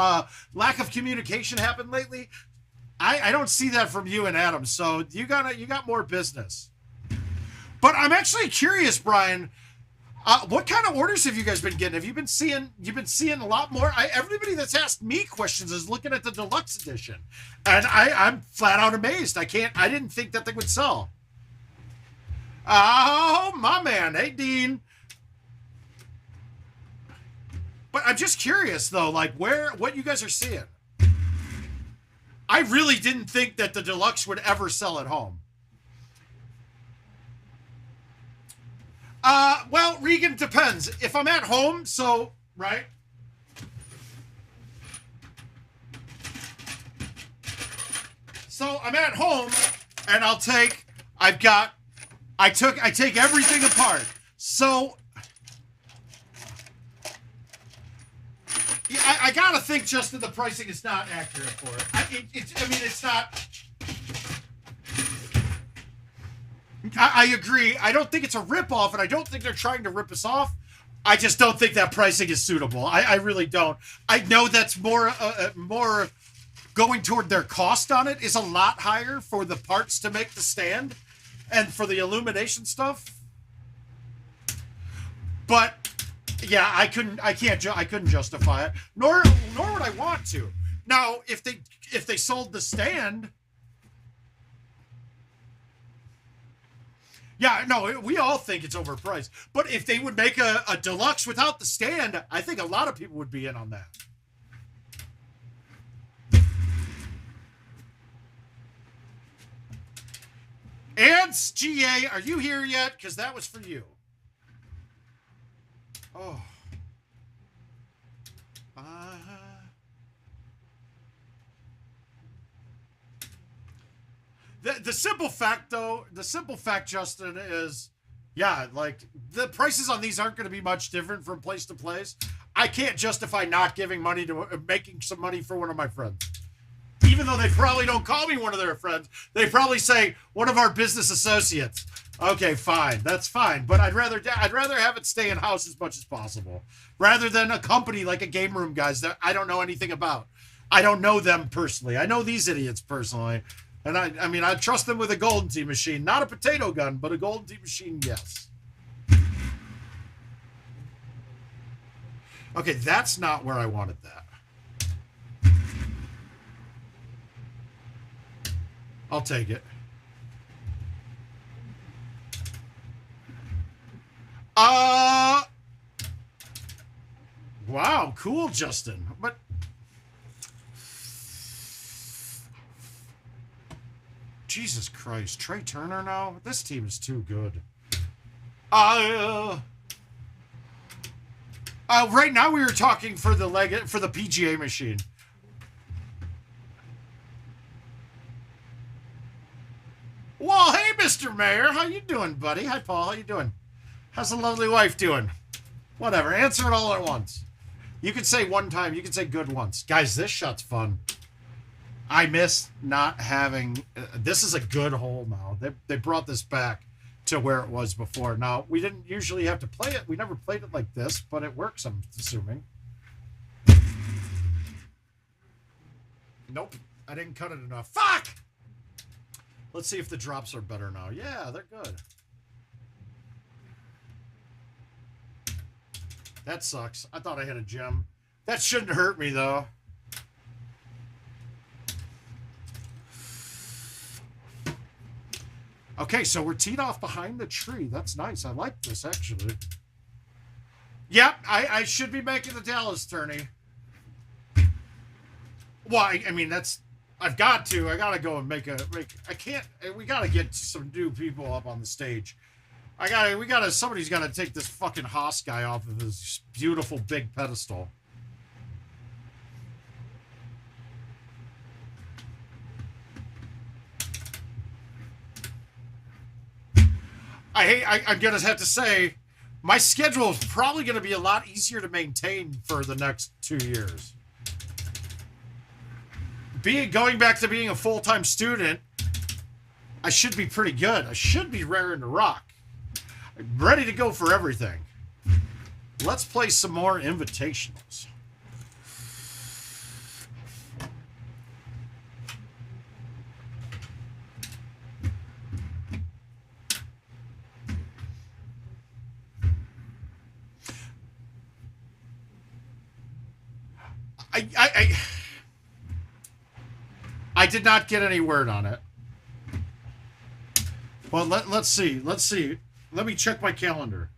lack of communication happen lately. I don't see that from you and Adam, so you got more business. But I'm actually curious, Brian. What kind of orders have you guys been getting? Have you been seeing? You've been seeing a lot more. Everybody that's asked me questions is looking at the deluxe edition, and I'm flat out amazed. I didn't think that thing would sell. Oh, my man, hey Dean. But I'm just curious though, like what you guys are seeing. I really didn't think that the deluxe would ever sell at home. Well, Regan, depends. If I'm at home, so, right? So I'm at home and I take everything apart. So yeah, I gotta think, Justin, the pricing is not accurate for it. It's not. I agree. I don't think it's a ripoff, and I don't think they're trying to rip us off. I just don't think that pricing is suitable. I really don't. I know that's more going toward their cost on it is a lot higher for the parts to make the stand and for the illumination stuff. But yeah, I couldn't justify it. Nor would I want to. Now, if they sold the stand. Yeah, no, we all think it's overpriced. But if they would make a deluxe without the stand, I think a lot of people would be in on that. Ants, GA, are you here yet? Because that was for you. Oh. The simple fact, though, Justin, is, yeah, like, the prices on these aren't going to be much different from place to place. I can't justify not giving money to, making some money for one of my friends. Even though they probably don't call me one of their friends. They probably say, one of our business associates. Okay, fine. That's fine. But I'd rather have it stay in-house as much as possible. Rather than a company like a Game Room guys that I don't know anything about. I don't know them personally. I know these idiots personally. And I mean, I trust them with a Golden Tee machine. Not a potato gun, but a Golden Tee machine, yes. Okay, that's not where I wanted that. I'll take it. Wow, cool, Justin. But Jesus Christ, Trey Turner now? This team is too good. Right now we were talking for the PGA machine. Well, hey, Mr. Mayor, how you doing, buddy? Hi, Paul, how you doing? How's the lovely wife doing? Whatever, answer it all at once. You can say one time, you can say good once. Guys, this shot's fun. I miss not having. This is a good hole now. They brought this back to where it was before. Now, we didn't usually have to play it. We never played it like this, but it works, I'm assuming. Nope. I didn't cut it enough. Fuck! Let's see if the drops are better now. Yeah, they're good. That sucks. I thought I had a gem. That shouldn't hurt me, though. Okay, so we're teed off behind the tree. That's nice. I like this, actually. Yep, I should be making the Dallas tourney. Well, I mean, that's... I've got to. I got to go and make... I can't... We got to get some new people up on the stage. Somebody's got to take this fucking Haas guy off of his beautiful big pedestal. I'm going to have to say, my schedule is probably going to be a lot easier to maintain for the next 2 years. Going back to being a full-time student, I should be pretty good. I should be raring to rock. I'm ready to go for everything. Let's play some more invitationals. I did not get any word on it. Well, let's see. Let's see. Let me check my calendar.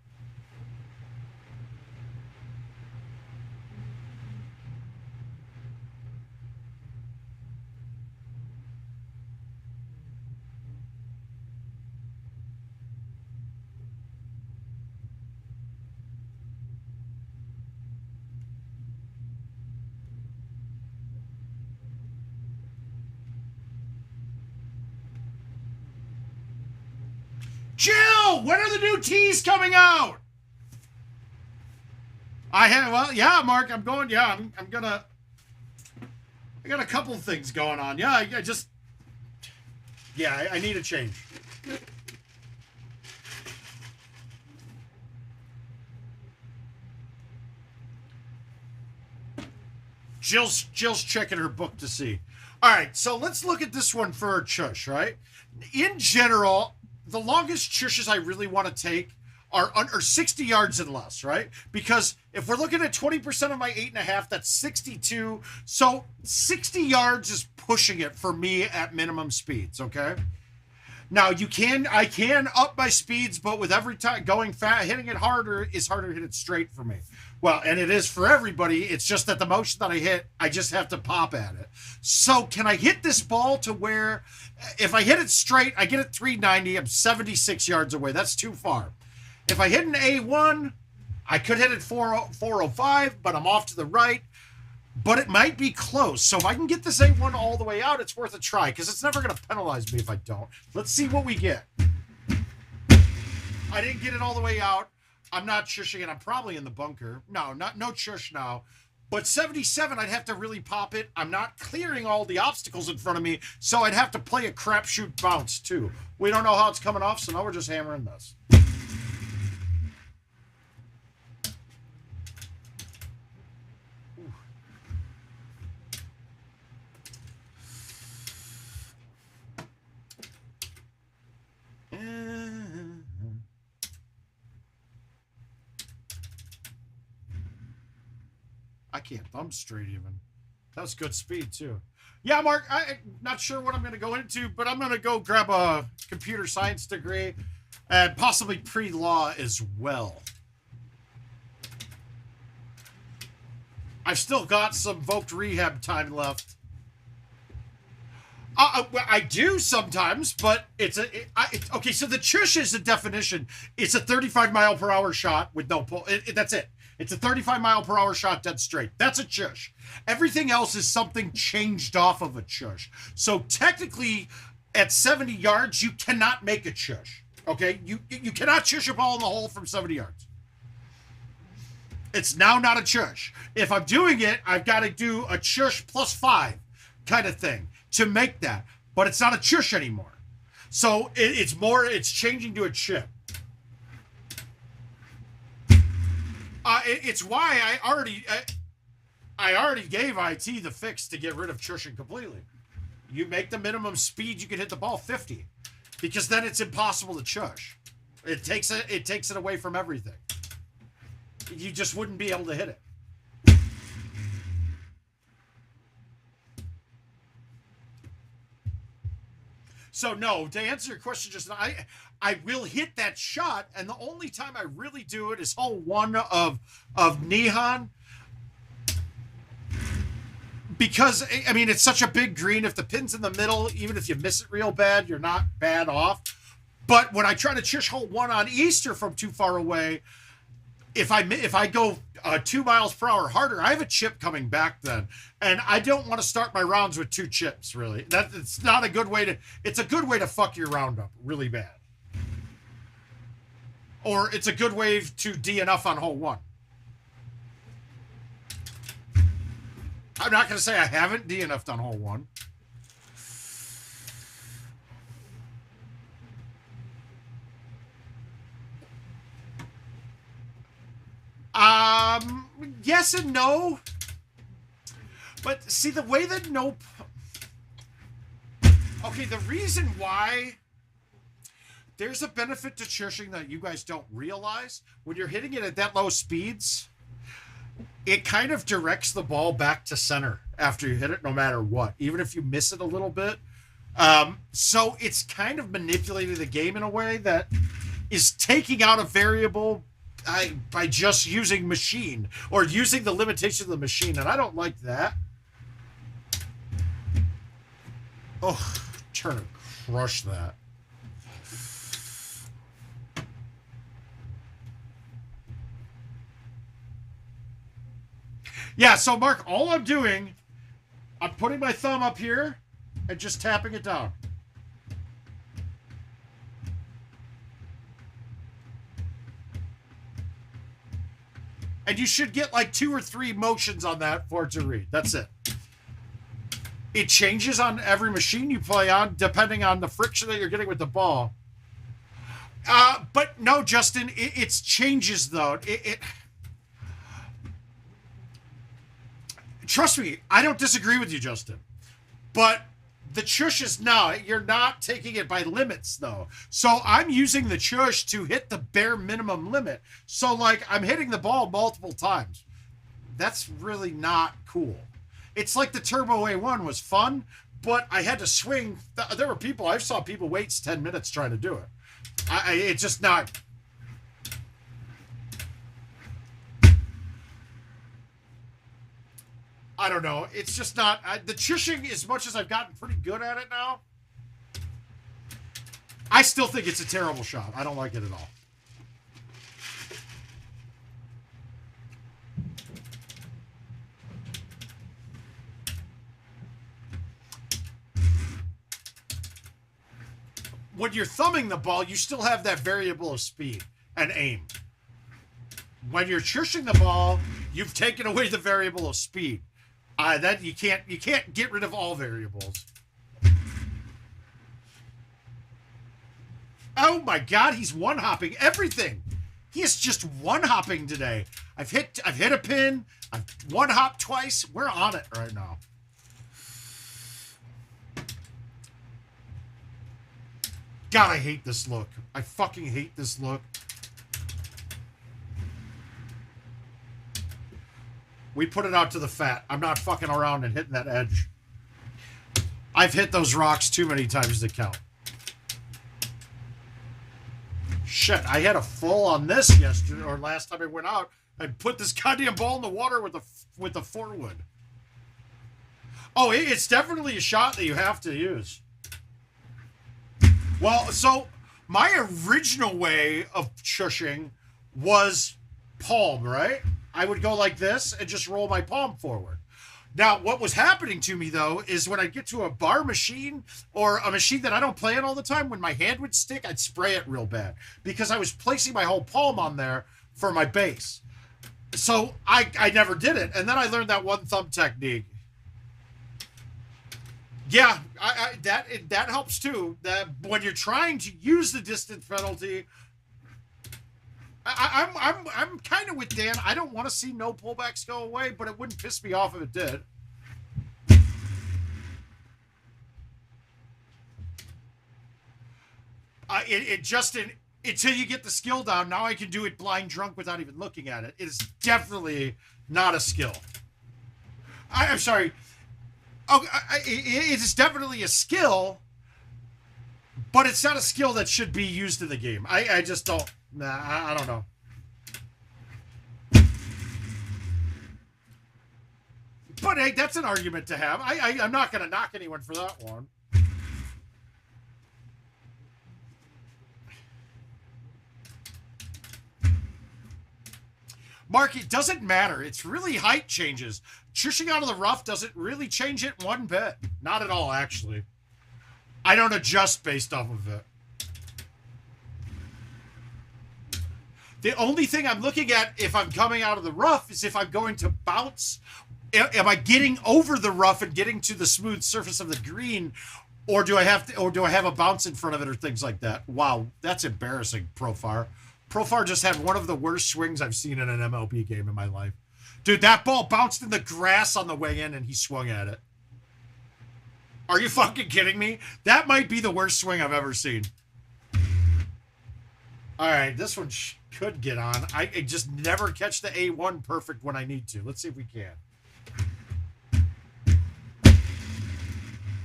Jill, when are the new teas coming out? Well, yeah, Mark, I'm going, yeah, I got a couple of things going on. Yeah, I need a change. Jill's checking her book to see. All right, so let's look at this one for a chush, right? In general, the longest chushes I really want to take are 60 yards and less, right? Because if we're looking at 20% of my 8.5, that's 62. So 60 yards is pushing it for me at minimum speeds, okay? Now I can up my speeds, but with every time going fast, hitting it harder is harder to hit it straight for me. Well, and it is for everybody. It's just that the motion that I hit, I just have to pop at it. So can I hit this ball to where if I hit it straight, I get it 390, I'm 76 yards away. That's too far. If I hit an A1, I could hit it 405, but I'm off to the right. But it might be close. So if I can get this A1 all the way out, it's worth a try because it's never going to penalize me if I don't. Let's see what we get. I didn't get it all the way out. I'm not shushing it. I'm probably in the bunker. No shush now. But 77, I'd have to really pop it. I'm not clearing all the obstacles in front of me, so I'd have to play a crapshoot bounce, too. We don't know how it's coming off, so now we're just hammering this. I can't thumb straight even. That was good speed, too. Yeah, Mark, I'm not sure what I'm going to go into, but I'm going to go grab a computer science degree and possibly pre-law as well. I've still got some Voked rehab time left. I do sometimes, but okay, so the chush is a definition. It's a 35-mile-per-hour shot with no pull. That's it. It's a 35-mile-per-hour shot dead straight. That's a chush. Everything else is something changed off of a chush. So technically, at 70 yards, you cannot make a chush. Okay? You cannot chush a ball in the hole from 70 yards. It's now not a chush. If I'm doing it, I've got to do a chush plus 5 kind of thing. to make that, but it's not a chush anymore. So it's changing to a chip. It's why I already gave IT the fix to get rid of chushing completely. You make the minimum speed you can hit the ball 50, because then it's impossible to chush. It takes it away from everything. You just wouldn't be able to hit it. So no, to answer your question, just I will hit that shot, and the only time I really do it is hole 1 of Nihon. Because, I mean, it's such a big green. If the pin's in the middle, even if you miss it real bad, you're not bad off. But when I try to chush hole 1 on Easter from too far away, if I go 2 miles per hour harder, I have a chip coming back then. And I don't want to start my rounds with 2 chips, really. It's not a good way to... It's a good way to fuck your round up really bad. Or it's a good way to DNF on hole 1. I'm not going to say I haven't DNF'd on hole 1. Yes and no. But see, the way that okay, the reason why there's a benefit to chushing that you guys don't realize. When you're hitting it at that low speeds, it kind of directs the ball back to center after you hit it, no matter what, even if you miss it a little bit. So it's kind of manipulating the game in a way that is taking out a variable by just using machine or using the limitation of the machine, and I don't like that. Oh, trying to crush that. Yeah, so Mark, all I'm doing, I'm putting my thumb up here and just tapping it down. And you should get like 2 or 3 motions on that for it to read. That's it. It changes on every machine you play on, depending on the friction that you're getting with the ball. But no, Justin, it's changes though. Trust me, I don't disagree with you, Justin. But the chush is you're not taking it by limits, though. So I'm using the chush to hit the bare minimum limit. So, like, I'm hitting the ball multiple times. That's really not cool. It's like the Turbo A1 was fun, but I had to swing. There were people, I saw people wait 10 minutes trying to do it. It's just not... I don't know. It's just not... the chushing, as much as I've gotten pretty good at it now, I still think it's a terrible shot. I don't like it at all. When you're thumbing the ball, you still have that variable of speed and aim. When you're chushing the ball, you've taken away the variable of speed. That you can't get rid of all variables. Oh my God, he's one-hopping everything. He is just one-hopping today. I've hit a pin. I've one-hopped twice. We're on it right now. God, I hate this look. I fucking hate this look. We put it out to the fat. I'm not fucking around and hitting that edge. I've hit those rocks too many times to count. Shit, I had a full on this yesterday or last time I went out. I put this goddamn ball in the water with the forward. Oh, it's definitely a shot that you have to use. Well, so my original way of chushing was palm, right? I would go like this and just roll my palm forward. Now, what was happening to me, though, is when I get to a bar machine or a machine that I don't play in all the time, when my hand would stick, I'd spray it real bad because I was placing my whole palm on there for my base. So I never did it. And then I learned that one thumb technique Yeah, that helps too. That when you're trying to use the distance penalty, I'm kind of with Dan. I don't want to see no pullbacks go away, but it wouldn't piss me off if it did. Until you get the skill down, now I can do it blind drunk without even looking at it. It is definitely not a skill. I'm sorry. Oh, it is definitely a skill, but it's not a skill that should be used in the game. I just don't. Nah, I don't know. But hey, that's an argument to have. I'm not going to knock anyone for that one. Mark, it doesn't matter. It's really height changes. Trishing out of the rough doesn't really change it one bit. Not at all, actually. I don't adjust based off of it. The only thing I'm looking at if I'm coming out of the rough is if I'm going to bounce. Am I getting over the rough and getting to the smooth surface of the green, or do I have a bounce in front of it or things like that? Wow, that's embarrassing, Profar. Profar just had one of the worst swings I've seen in an MLB game in my life. Dude, that ball bounced in the grass on the way in and he swung at it. Are you fucking kidding me? That might be the worst swing I've ever seen. All right, this one could get on. I just never catch the A1 perfect when I need to. Let's see if we can.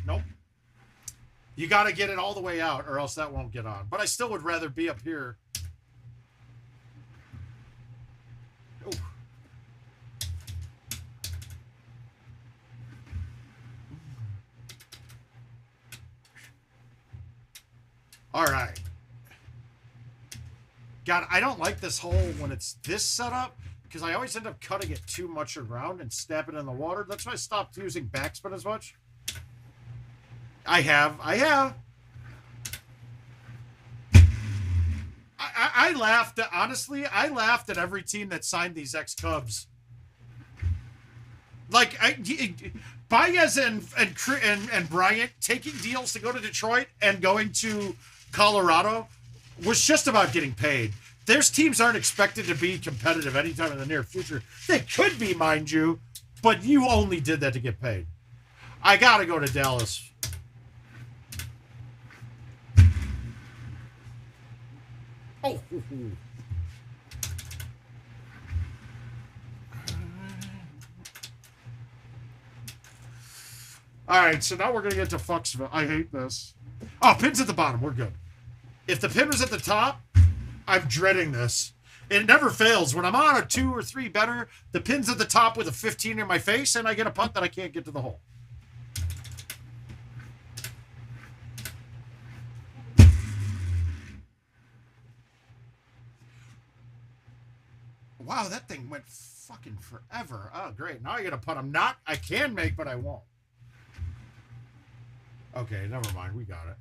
Nope. You got to get it all the way out or else that won't get on. But I still would rather be up here. Ooh. All right. God, I don't like this hole when it's this setup because I always end up cutting it too much around and snapping it in the water. That's why I stopped using backspin as much. I have. I laughed at, honestly, I laughed at every team that signed these ex-Cubs. Like, Baez and Bryant taking deals to go to Detroit and going to Colorado was just about getting paid. Their teams aren't expected to be competitive anytime in the near future. They could be, mind you, but you only did that to get paid. I got to go to Dallas. Oh. All right, so now we're going to get to Fucksville. I hate this. Oh, pin's at the bottom. We're good. If the pin was at the top, I'm dreading this. It never fails. When I'm on a 2 or 3 better, the pin's at the top with a 15 in my face, and I get a putt that I can't get to the hole. Wow, that thing went fucking forever. Oh, great. Now I get a putt I can make, but I won't. Okay, never mind. We got it.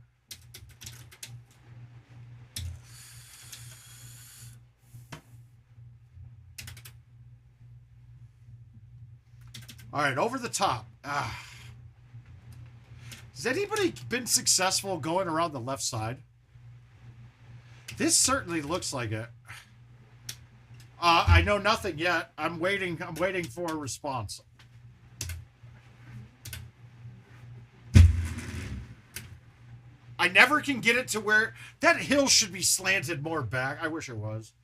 All right, over the top. Has anybody been successful going around the left side? This certainly looks like it. I know nothing yet. I'm waiting for a response. I never can get it to where that hill should be slanted more back. I wish it was.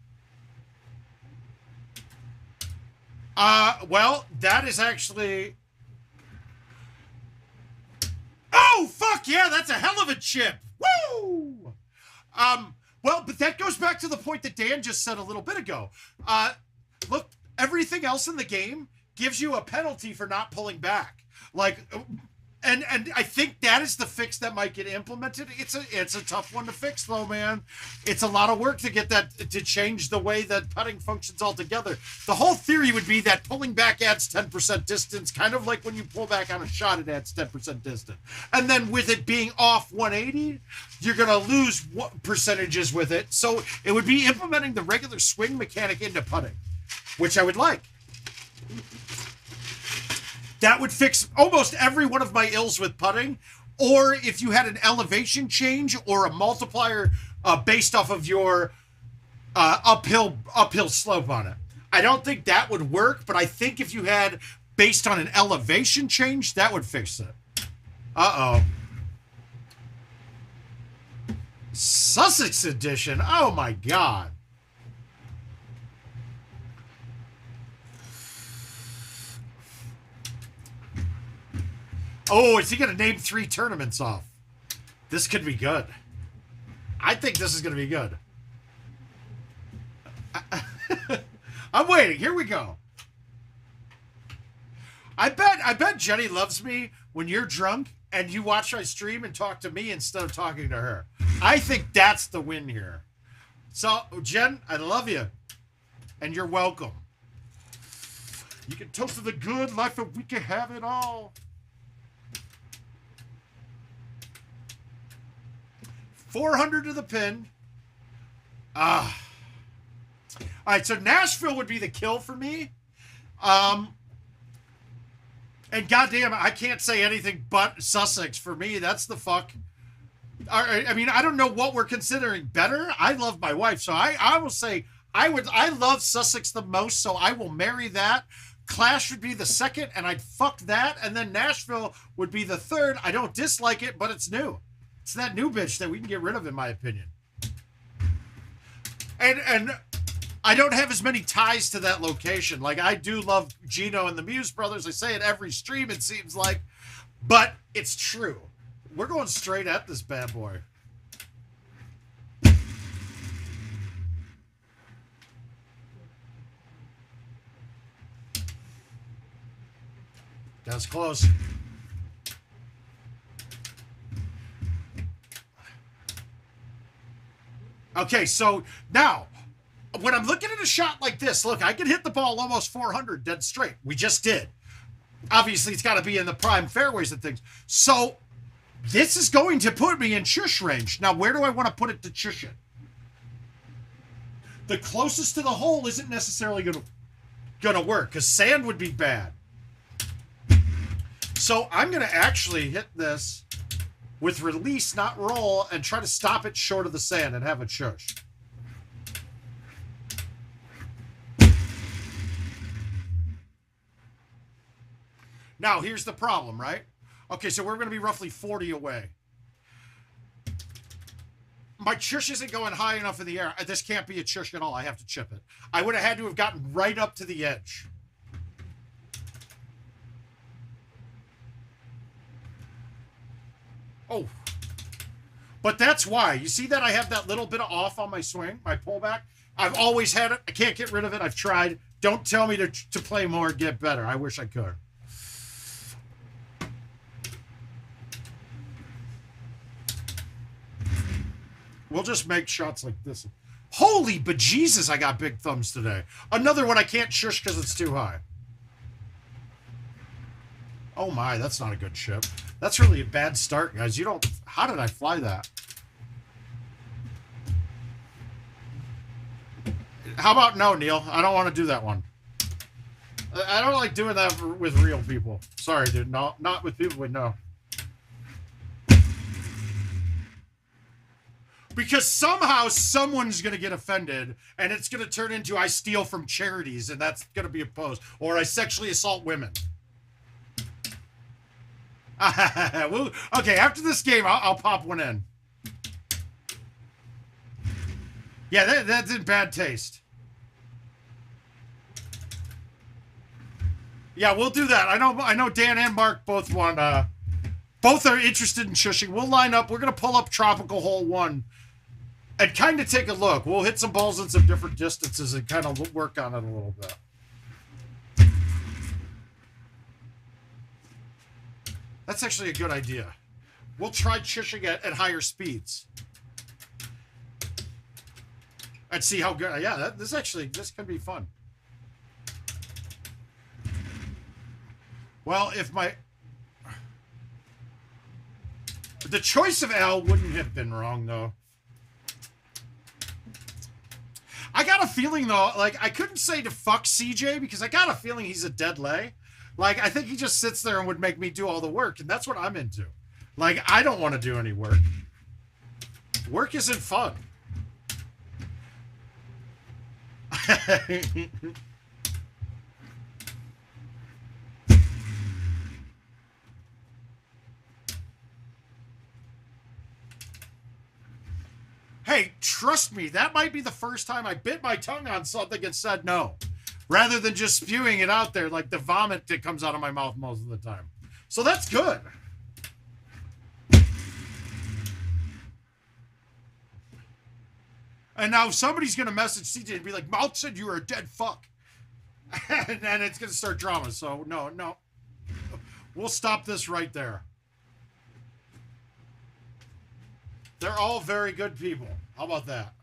Well, that is actually... Oh, fuck yeah, that's a hell of a chip. Woo! Well, but that goes back to the point that Dan just said a little bit ago. Look, everything else in the game gives you a penalty for not pulling back. Like, and I think that is the fix that might get implemented. It's a tough one to fix, though, man. It's a lot of work to get that to change the way that putting functions altogether. The whole theory would be that pulling back adds 10% distance, kind of like when you pull back on a shot, it adds 10% distance. And then with it being off 180, you're going to lose percentages with it. So it would be implementing the regular swing mechanic into putting, which I would like. That would fix almost every one of my ills with putting. Or if you had an elevation change or a multiplier based off of your uphill slope on it. I don't think that would work, but I think if you had based on an elevation change, that would fix it. Uh-oh. Sussex edition. Oh my God. Oh, is he going to name 3 tournaments off? This could be good. I think this is going to be good. I'm waiting. Here we go. I bet Jenny loves me when you're drunk and you watch my stream and talk to me instead of talking to her. I think that's the win here. So, Jen, I love you. And you're welcome. You can toast to the good life and we can have it all. 400 to the pin. All right, so Nashville would be the kill for me. And goddamn, I can't say anything but Sussex for me. That's the fuck. I mean, I don't know what we're considering better. I love my wife, so I will say I love Sussex the most, so I will marry that. Clash would be the second, and I'd fuck that. And then Nashville would be the third. I don't dislike it, but it's new. It's that new bitch that we can get rid of, in my opinion. And I don't have as many ties to that location. Like, I do love Gino and the Muse Brothers. I say it every stream, it seems like. But it's true. We're going straight at this bad boy. That's close. Okay, so now, when I'm looking at a shot like this, look, I can hit the ball almost 400 dead straight. We just did. Obviously, it's got to be in the prime fairways and things. So, this is going to put me in chush range. Now, where do I want to put it to chush it? The closest to the hole isn't necessarily going to work, because sand would be bad. So, I'm going to actually hit this with release, not roll, and try to stop it short of the sand and have a chush. Now, here's the problem, right? Okay, so we're going to be roughly 40 away. My chush isn't going high enough in the air. This can't be a chush at all. I have to chip it. I would have had to have gotten right up to the edge. Oh. But that's why. You see that I have that little bit of off on my swing, my pullback? I've always had it. I can't get rid of it. I've tried. Don't tell me to play more, get better. I wish I could. We'll just make shots like this. Holy bejesus, I got big thumbs today. Another one I can't shush because it's too high. Oh my, that's not a good chip. That's really a bad start, guys. You don't... How did I fly that? How about no, Neil? I don't want to do that one. I don't like doing that with real people. Sorry, dude. No, not with people we know. Because somehow someone's going to get offended, and it's going to turn into I steal from charities, and that's going to be opposed. Or I sexually assault women. Okay, after this game, I'll pop one in. Yeah, that's in bad taste. Yeah, we'll do that. I know Dan and Mark both want, both are interested in shushing. We'll line up. We're going to pull up Tropical Hole 1 and kind of take a look. We'll hit some balls in some different distances and kind of work on it a little bit. That's actually a good idea. We'll try shushing at higher speeds. And see how good... Yeah, this can be fun. Well, if my... The choice of L wouldn't have been wrong, though. I got a feeling, though, like, I couldn't say to fuck CJ because I got a feeling he's a dead lay. Like, I think he just sits there and would make me do all the work, and that's what I'm into. Like, I don't want to do any work. Work isn't fun. Hey, trust me, that might be the first time I bit my tongue on something and said no, rather than just spewing it out there like the vomit that comes out of my mouth most of the time. So that's good. And now somebody's going to message CJ and be like, Mouth said you were a dead fuck. And then it's going to start drama. So no. We'll stop this right there. They're all very good people. How about that?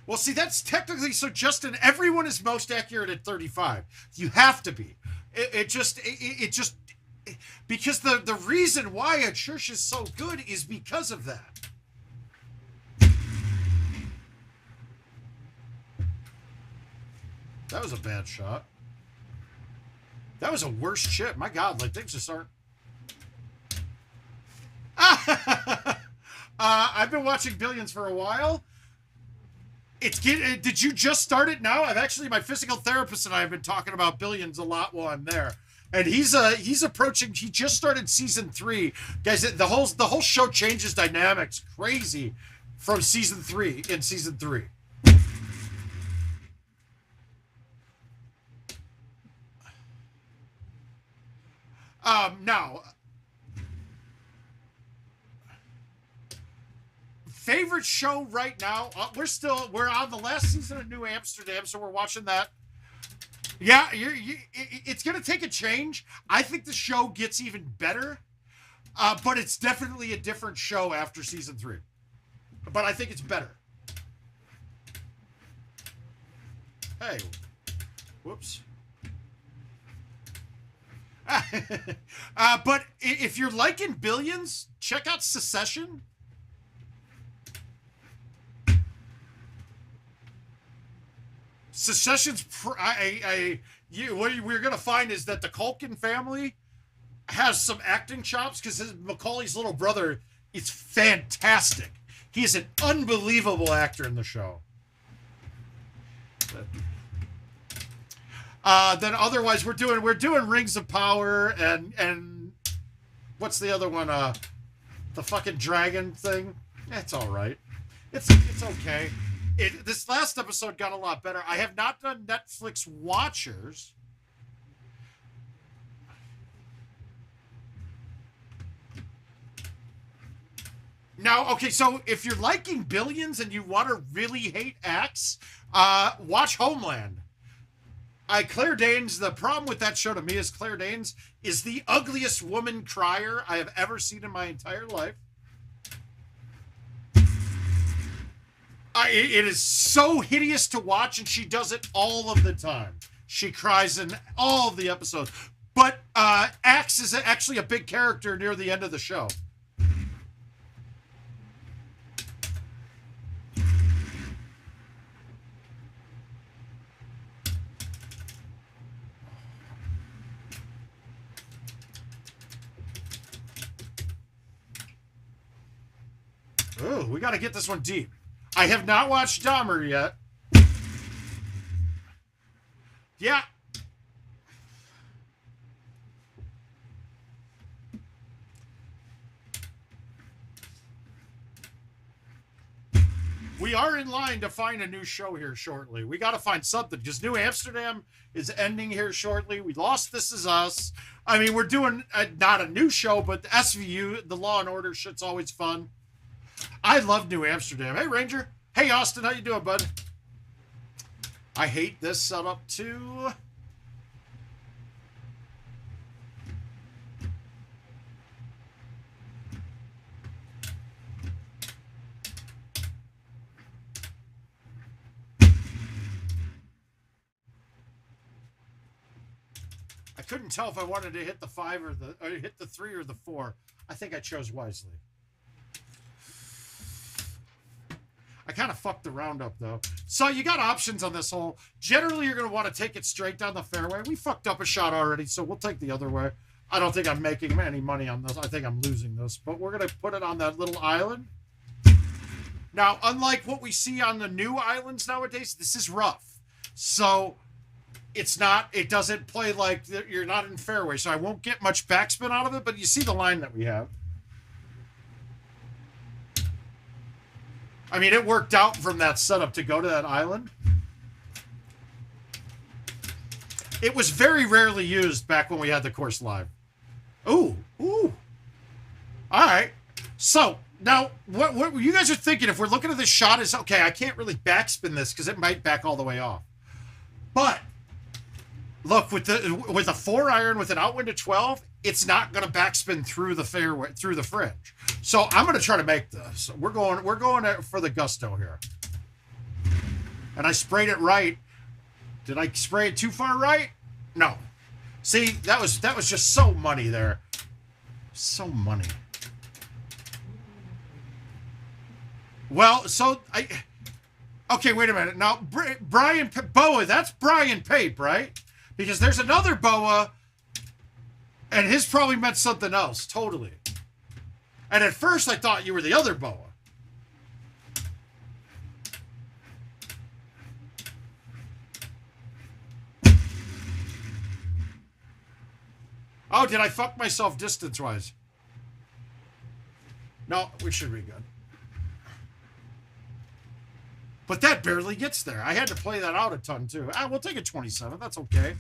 Well, see, that's technically, so Justin, everyone is most accurate at 35. You have to be. It just, because the reason why a church is so good is because of that. That was a bad shot. That was a worse chip. My God, like things just aren't. I've been watching Billions for a while. Did you just start it now? I've actually, my physical therapist and I have been talking about Billions a lot while I'm there. And he's approaching, he just started season 3. Guys, the whole show changes dynamics crazy from season 3 in season 3. Now, favorite show right now, we're on the last season of New Amsterdam, so we're watching that. Yeah, it's going to take a change. I think the show gets even better, but it's definitely a different show after season 3. But I think it's better. Hey, whoops. But if you're liking Billions, check out Secession. Secession's what we're gonna find is that the Culkin family has some acting chops because Macaulay's little brother is fantastic. He is an unbelievable actor in the show. Then otherwise we're doing Rings of Power and what's the other one? The fucking dragon thing. It's all right. It's okay. This last episode got a lot better. I have not done Netflix Watchers. Now, okay, so if you're liking Billions and you want to really hate Axe, watch Homeland. Claire Danes, the problem with that show to me is Claire Danes is the ugliest woman crier I have ever seen in my entire life. It is so hideous to watch, and she does it all of the time. She cries in all of the episodes. But Axe is actually a big character near the end of the show. Oh, we got to get this one deep. I have not watched Dahmer yet. Yeah. We are in line to find a new show here shortly. We got to find something because New Amsterdam is ending here shortly. We lost This Is Us. I mean, we're doing not a new show, but the SVU, the Law and Order shit's always fun. I love New Amsterdam. Hey, Ranger. Hey, Austin. How you doing, bud? I hate this setup, too. I couldn't tell if I wanted to hit the 5 or hit the 3 or the 4. I think I chose wisely. I kind of fucked the round up, though. So you got options on this hole. Generally, you're going to want to take it straight down the fairway. We fucked up a shot already, so we'll take the other way. I don't think I'm making any money on this. I think I'm losing this. But we're going to put it on that little island. Now, unlike what we see on the new islands nowadays, this is rough. So it's not, it doesn't play like you're not in fairway. So I won't get much backspin out of it, but you see the line that we have. I mean, it worked out from that setup to go to that island. It was very rarely used back when we had the course live. Ooh, ooh. All right. So now what you guys are thinking, if we're looking at this shot, is okay, I can't really backspin this because it might back all the way off. But look, with a 4-iron with an outwind of 12, it's not going to backspin through the fairway, through the fringe. So I'm going to try to make this. We're going for the gusto here. And I sprayed it right. Did I spray it too far right? No. See, that was just so money there. So money. Well, so okay, wait a minute. Now, Brian BOA, that's Brian Pape, right? Because there's another BOA, and his probably meant something else, totally. And at first, I thought you were the other BOA. Oh, did I fuck myself distance-wise? No, we should be good. But that barely gets there. I had to play that out a ton, too. We'll take a 27. That's okay.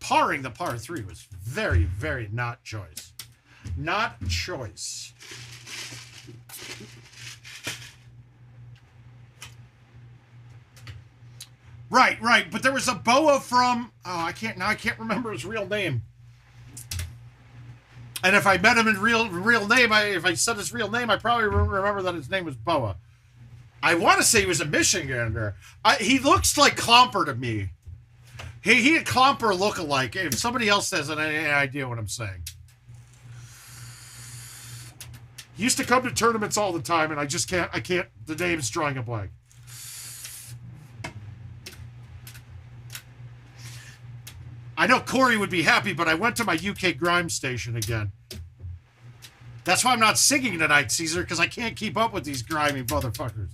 Parring the par 3 was very, very not choice. Not choice. Right. But there was a BOA from... Oh, I can't remember his real name. And if I met him in real name, if I said his real name, I probably remember that his name was BOA. I want to say he was a Michigander. He looks like Klomper to me. He had Klomper look-alike. If somebody else has any idea what I'm saying. He used to come to tournaments all the time, and I can't, the name's drawing a blank. I know Corey would be happy, but I went to my UK Grime station again. That's why I'm not singing tonight, Caesar, because I can't keep up with these grimy motherfuckers.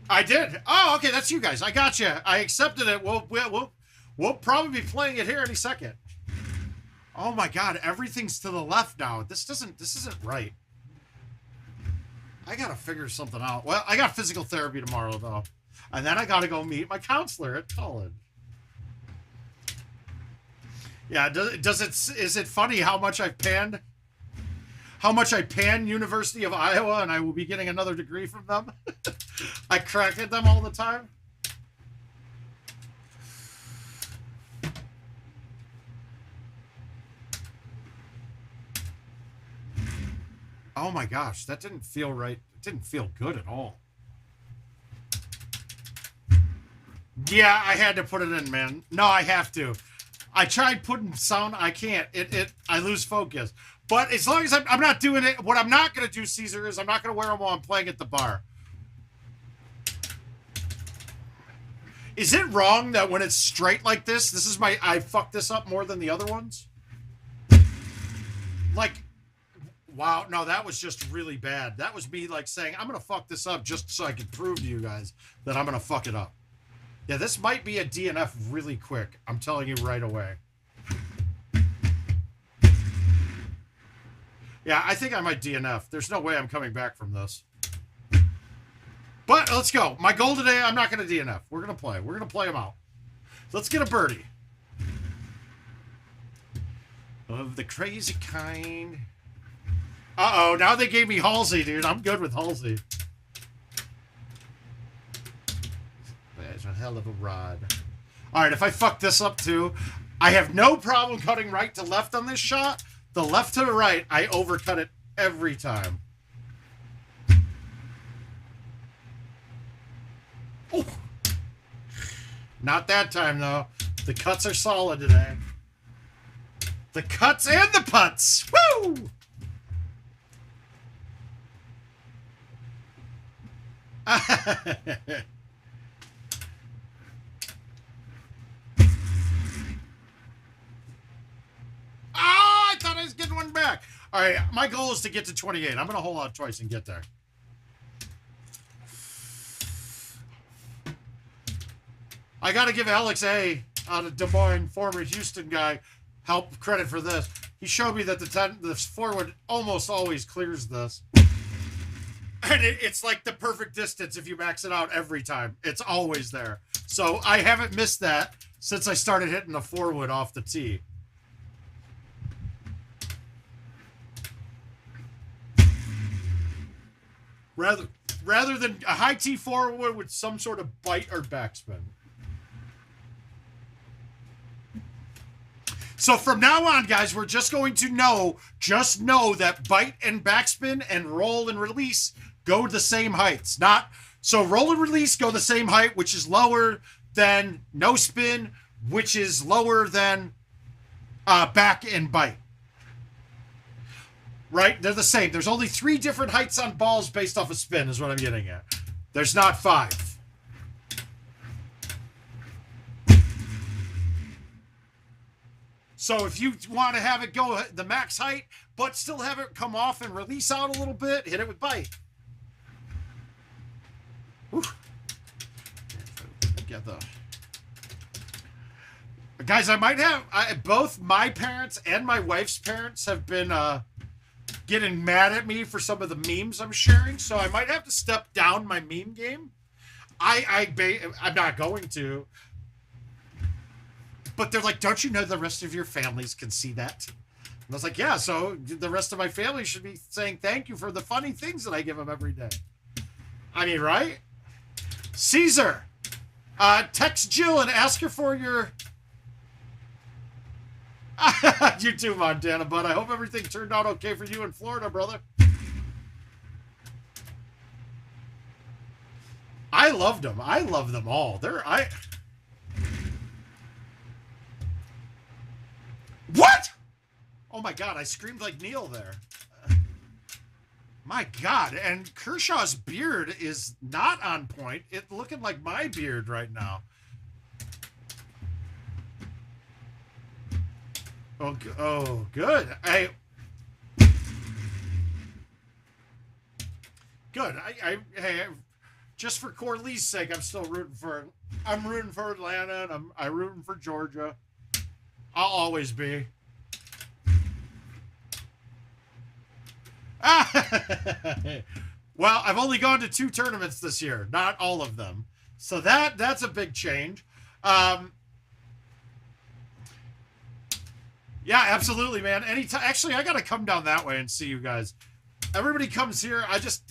I did. Oh, okay, that's you guys. I got you. I accepted it. We'll probably be playing it here any second. Oh my God, everything's to the left now. This isn't right. I gotta figure something out. Well, I got physical therapy tomorrow though, and then I gotta go meet my counselor at college. Yeah, is it funny how much I've panned? How much I pan University of Iowa, and I will be getting another degree from them. I crack at them all the time. Oh my gosh, that didn't feel right. It didn't feel good at all. Yeah, I had to put it in, man. No, I have to. I tried putting sound. I can't. I lose focus. But as long as I'm not doing it, what I'm not going to do, Caesar, is I'm not going to wear them while I'm playing at the bar. Is it wrong that when it's straight like this, I fucked this up more than the other ones? Like, wow, no, that was just really bad. That was me like saying, I'm going to fuck this up just so I can prove to you guys that I'm going to fuck it up. Yeah, this might be a DNF really quick. I'm telling you right away. Yeah, I think I might DNF. There's no way I'm coming back from this. But let's go. My goal today, I'm not going to DNF. We're going to play. We're going to play them out. Let's get a birdie. Of the crazy kind. Uh-oh, now they gave me Halsey, dude. I'm good with Halsey. That's a hell of a rod. All right, if I fuck this up too, I have no problem cutting right to left on this shot. The left to the right, I overcut it every time. Ooh. Not that time, though. The cuts are solid today. The cuts and the putts. Woo! I thought I was getting one back. All right, my goal is to get to 28. I'm going to hold out twice and get there. I got to give Alex A. out of Des Moines, former Houston guy, help credit for this. He showed me that the forward almost always clears this. And it's like the perfect distance if you max it out every time. It's always there. So I haven't missed that since I started hitting the forward off the tee. Rather than a high tee forward with some sort of bite or backspin. So from now on, guys, we're just going to know that bite and backspin and roll and release go the same heights. So roll and release go the same height, which is lower than no spin, which is lower than back and bite. Right? They're the same. There's only 3 different heights on balls based off of spin is what I'm getting at. There's not 5. So if you want to have it go the max height, but still have it come off and release out a little bit, hit it with bite. Whew. Get the... Guys, I might have... both my parents and my wife's parents have been getting mad at me for some of the memes I'm sharing, so I might have to step down my meme game. I'm not going to. But they're like, don't you know the rest of your families can see that? And I was like, yeah, so the rest of my family should be saying thank you for the funny things that I give them every day. I mean, right? Caesar, text Jill and ask her for your... You too, Montana, bud. I hope everything turned out okay for you in Florida, brother. I loved them. I love them all. What? Oh my God, I screamed like Neil there. My God, and Kershaw's beard is not on point. It's looking like my beard right now. Oh, good. Good. Hey, just for Corley's sake, I'm still rooting for. I'm rooting for Atlanta, and I'm rooting for Georgia. I'll always be. Well, I've only gone to 2 tournaments this year, not all of them. So that's a big change. Yeah, absolutely, man. Anytime. Actually, I got to come down that way and see you guys. Everybody comes here. This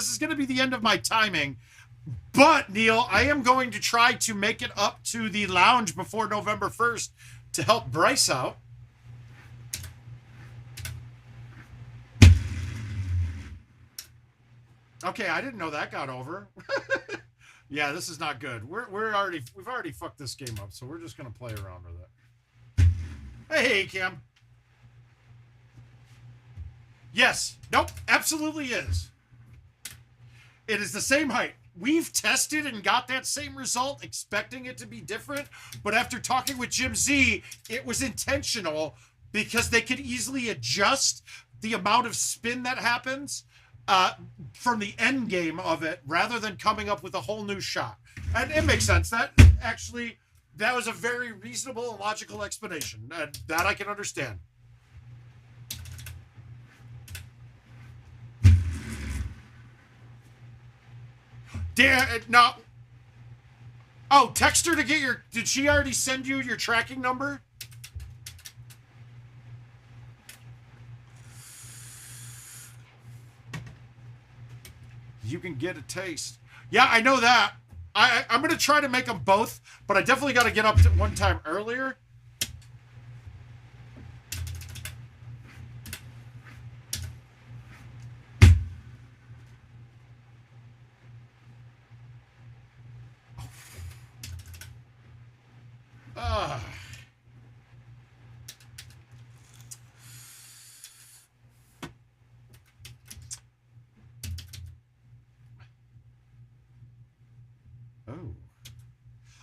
is going to be the end of my timing. But, Neil, I am going to try to make it up to the lounge before November 1st to help Bryce out. Okay, I didn't know that got over. Yeah, this is not good. We've already fucked this game up, so we're just gonna play around with it. Hey, Cam. Yes. Nope. Absolutely is. It is the same height. We've tested and got that same result, expecting it to be different. But after talking with Jim Z, it was intentional because they could easily adjust the amount of spin that happens from the end game of it rather than coming up with a whole new shot. And it makes sense. That was a very reasonable and logical explanation. That I can understand. No. Oh, text her to get your... Did she already send you your tracking number? You can get a taste. Yeah, I know that. I'm going to try to make them both, but I definitely got to get up to one time earlier.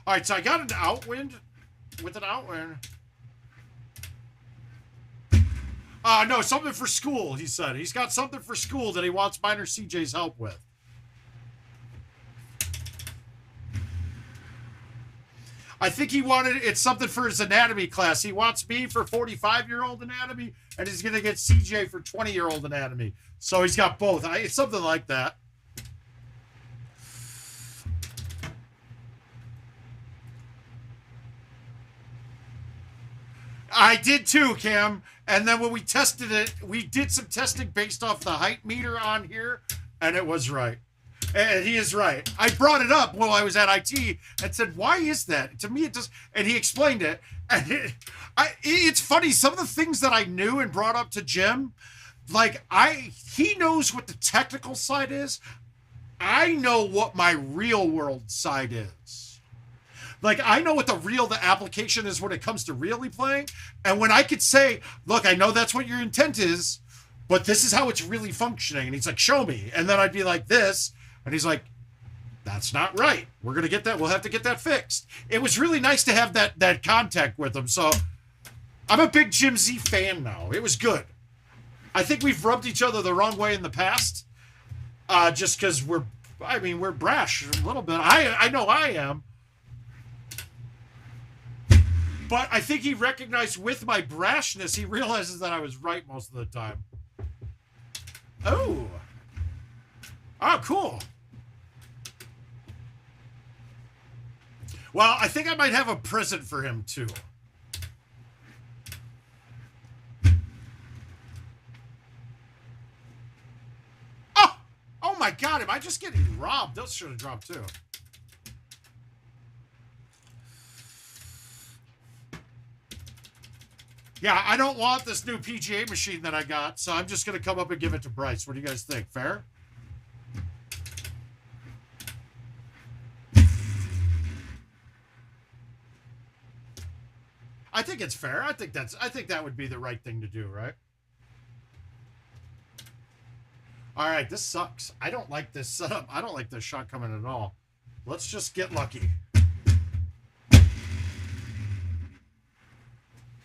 All right, so I got an outwind with an outwind. No, something for school, he said. He's got something for school that he wants minor CJ's help with. I think it's something for his anatomy class. He wants me for 45-year-old anatomy, and he's going to get CJ for 20-year-old anatomy. So he's got both. It's something like that. I did too, Cam. And then when we tested it, we did some testing based off the height meter on here, and it was right. And he is right. I brought it up while I was at IT and said, why is that? To me, it does. And he explained it. And it's funny. Some of the things that I knew and brought up to Jim, like he knows what the technical side is. I know what my real world side is. Like, I know what the application is when it comes to really playing. And when I could say, look, I know that's what your intent is, but this is how it's really functioning. And he's like, show me. And then I'd be like this. And he's like, that's not right. We're going to get that. We'll have to get that fixed. It was really nice to have that contact with him. So I'm a big Jim Z fan now. It was good. I think we've rubbed each other the wrong way in the past. Just because we're brash a little bit. I know I am. But I think he recognized with my brashness, he realizes that I was right most of the time. Oh, cool. Well, I think I might have a present for him, too. Oh my God, am I just getting robbed? Those should have dropped, too. Yeah, I don't want this new PGA machine that I got, so I'm just going to come up and give it to Bryce. What do you guys think? Fair? I think it's fair. I think that would be the right thing to do, right? All right, this sucks. I don't like this setup. I don't like this shot coming at all. Let's just get lucky.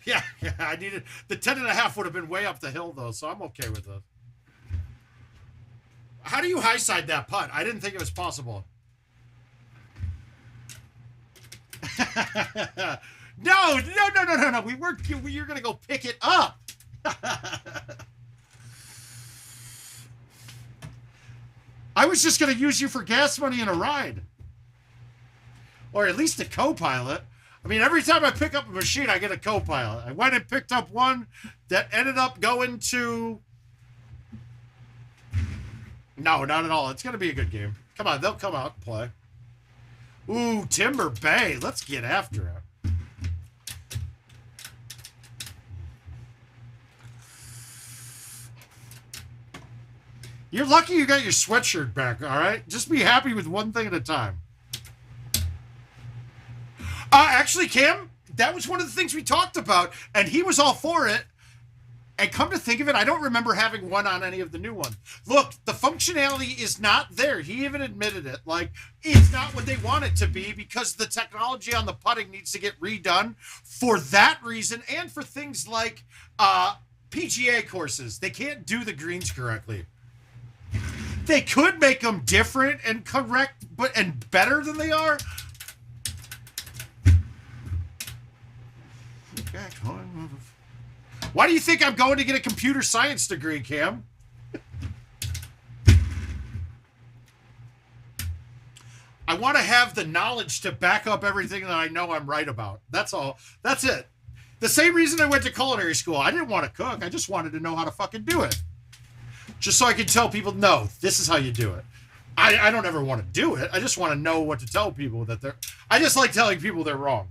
Yeah, I needed the 10.5 would have been way up the hill though, so I'm okay with it. How do you high side that putt? I didn't think it was possible. No. You're gonna go pick it up. I was just gonna use you for gas money and a ride, or at least a co-pilot. I mean, every time I pick up a machine, I get a co-pilot. I went and picked up one that ended up going to... No, not at all. It's going to be a good game. Come on, they'll come out and play. Ooh, Timber Bay. Let's get after it. You're lucky you got your sweatshirt back, all right? Just be happy with one thing at a time. Actually, Cam, that was one of the things we talked about, and he was all for it. And come to think of it, I don't remember having one on any of the new ones. Look, the functionality is not there. He even admitted it. Like, it's not what they want it to be because the technology on the putting needs to get redone for that reason and for things like PGA courses. They can't do the greens correctly. They could make them different and correct, and better than they are. Why do you think I'm going to get a computer science degree, Cam? I want to have the knowledge to back up everything that I know I'm right about. That's all. That's it. The same reason I went to culinary school. I didn't want to cook. I just wanted to know how to fucking do it. Just so I could tell people, no, this is how you do it. I don't ever want to do it. I just want to know what to tell people that they're... I just like telling people they're wrong.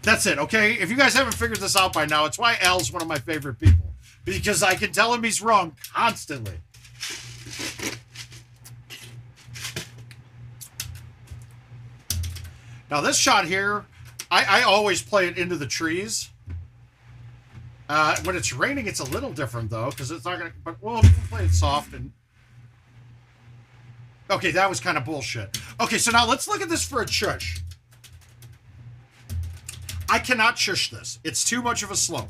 That's it, okay? If you guys haven't figured this out by now, it's why Al's one of my favorite people. Because I can tell him he's wrong constantly. Now this shot here, I always play it into the trees. When it's raining, it's a little different though, because it's not gonna. But we'll play it soft and. Okay, that was kind of bullshit. Okay, so now let's look at this for a chush. I cannot chush this. It's too much of a slope.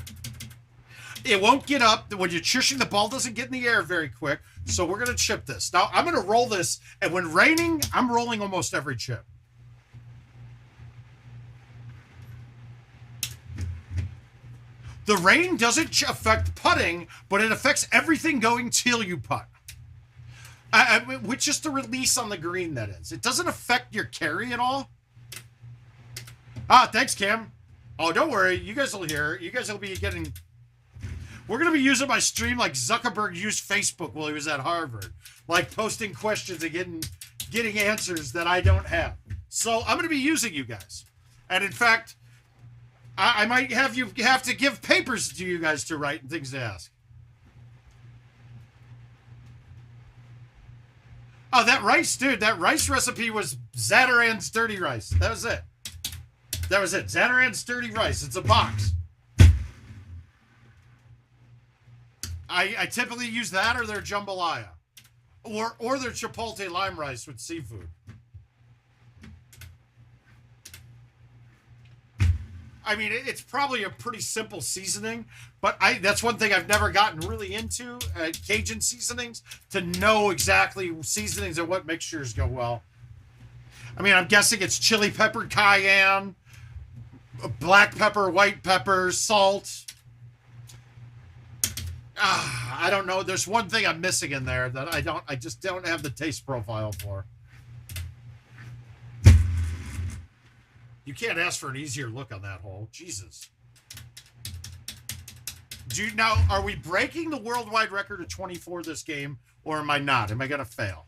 It won't get up. When you're chushing, the ball doesn't get in the air very quick. So we're going to chip this. Now, I'm going to roll this. And when raining, I'm rolling almost every chip. The rain doesn't affect putting, but it affects everything going till you putt. Which is the release on the green, that is. It doesn't affect your carry at all. Ah, thanks, Cam. Oh, don't worry. You guys will hear. You guys will be getting... We're going to be using my stream like Zuckerberg used Facebook while he was at Harvard. Like posting questions and getting answers that I don't have. So I'm going to be using you guys. And in fact, I might have to give papers to you guys to write and things to ask. Oh, that rice, dude. That rice recipe was Zataran's dirty rice. That was it. That was it. Zataran's dirty rice. It's a box. I typically use that or their jambalaya. Or their chipotle lime rice with seafood. I mean, it's probably a pretty simple seasoning, but that's one thing I've never gotten really into, Cajun seasonings, to know exactly seasonings and what mixtures go well. I mean, I'm guessing it's chili pepper, cayenne, black pepper, white pepper, salt. I don't know. There's one thing I'm missing in there that I just don't have the taste profile for. You can't ask for an easier look on that hole. Jesus. Now, are we breaking the worldwide record of 24 this game, or am I not? Am I going to fail?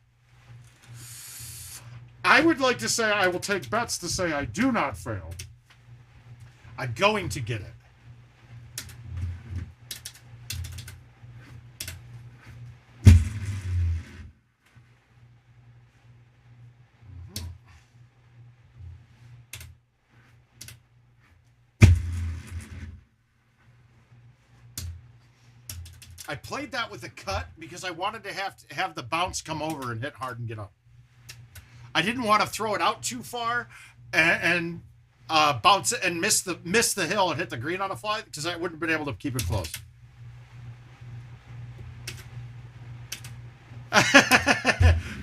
I would like to say I will take bets to say I do not fail. I'm going to get it. I played that with a cut because I wanted to have the bounce come over and hit hard and get up. I didn't want to throw it out too far and bounce it and miss the hill and hit the green on a fly because I wouldn't have been able to keep it close.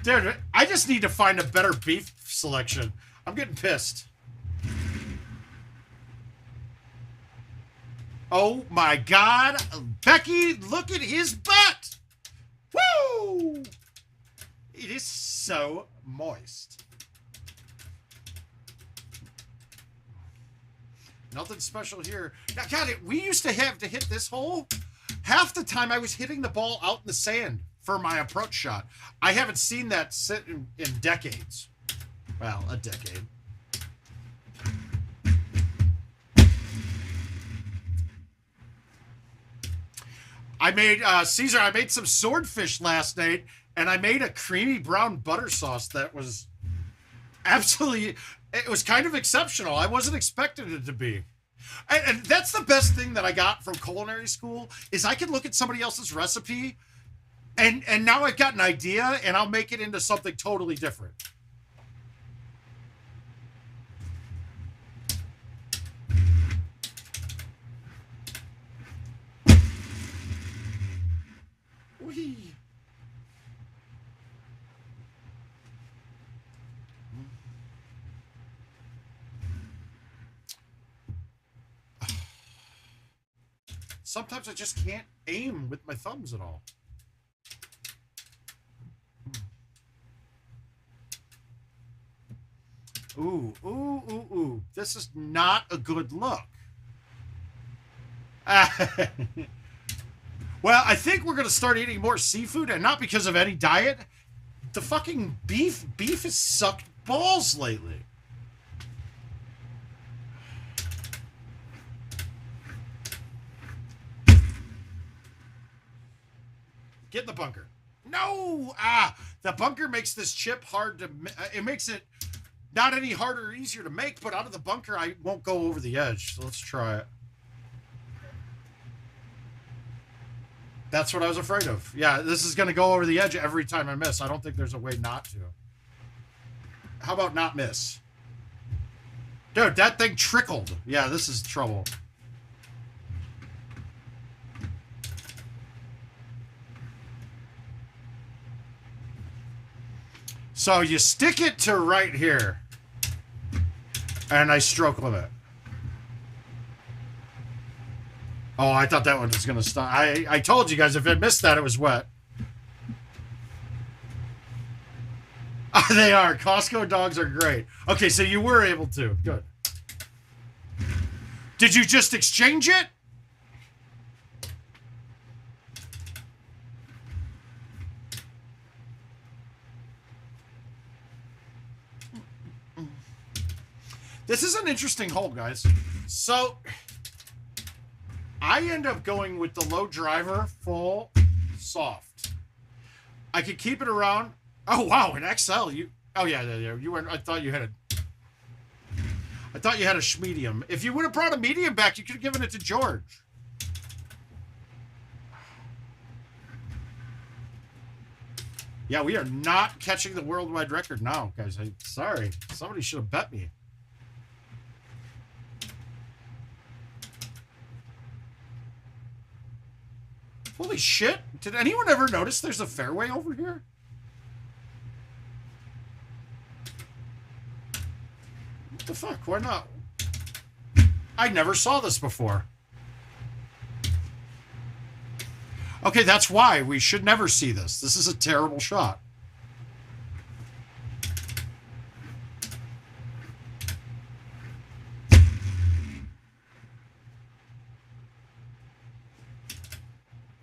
Dude, I just need to find a better beef selection. I'm getting pissed. Oh my God, Becky, look at his butt. Woo! It is so moist. Nothing special here. Now, God, we used to have to hit this hole. Half the time I was hitting the ball out in the sand for my approach shot. I haven't seen that sit in decades. Well, a decade. I made, Caesar, I made some swordfish last night, and I made a creamy brown butter sauce that was absolutely, it was kind of exceptional. I wasn't expecting it to be. And that's the best thing that I got from culinary school, is I can look at somebody else's recipe, and now I've got an idea, and I'll make it into something totally different. Whee. Sometimes I just can't aim with my thumbs at all. Ooh, ooh, ooh, ooh. This is not a good look. Well, I think we're going to start eating more seafood, and not because of any diet. The fucking beef has sucked balls lately. Get in the bunker. No! The bunker makes this chip hard to... It makes it not any harder or easier to make, but out of the bunker, I won't go over the edge. So let's try it. That's what I was afraid of. Yeah, this is going to go over the edge every time I miss. I don't think there's a way not to. How about not miss? Dude, that thing trickled. Yeah, this is trouble. So you stick it to right here. And I stroke limit. Oh, I thought that one was going to stop. I told you guys if it missed that, it was wet. They are. Costco dogs are great. Okay, so you were able to. Good. Did you just exchange it? This is an interesting hole, guys. So, I end up going with the low driver, full, soft. I could keep it around. Oh wow, an XL. Oh yeah. You went. I thought you had a medium. If you would have brought a medium back, you could have given it to George. Yeah, we are not catching the worldwide record now, guys. Sorry, somebody should have bet me. Holy shit! Did anyone ever notice there's a fairway over here? What the fuck? Why not? I never saw this before. Okay, that's why we should never see this. This is a terrible shot.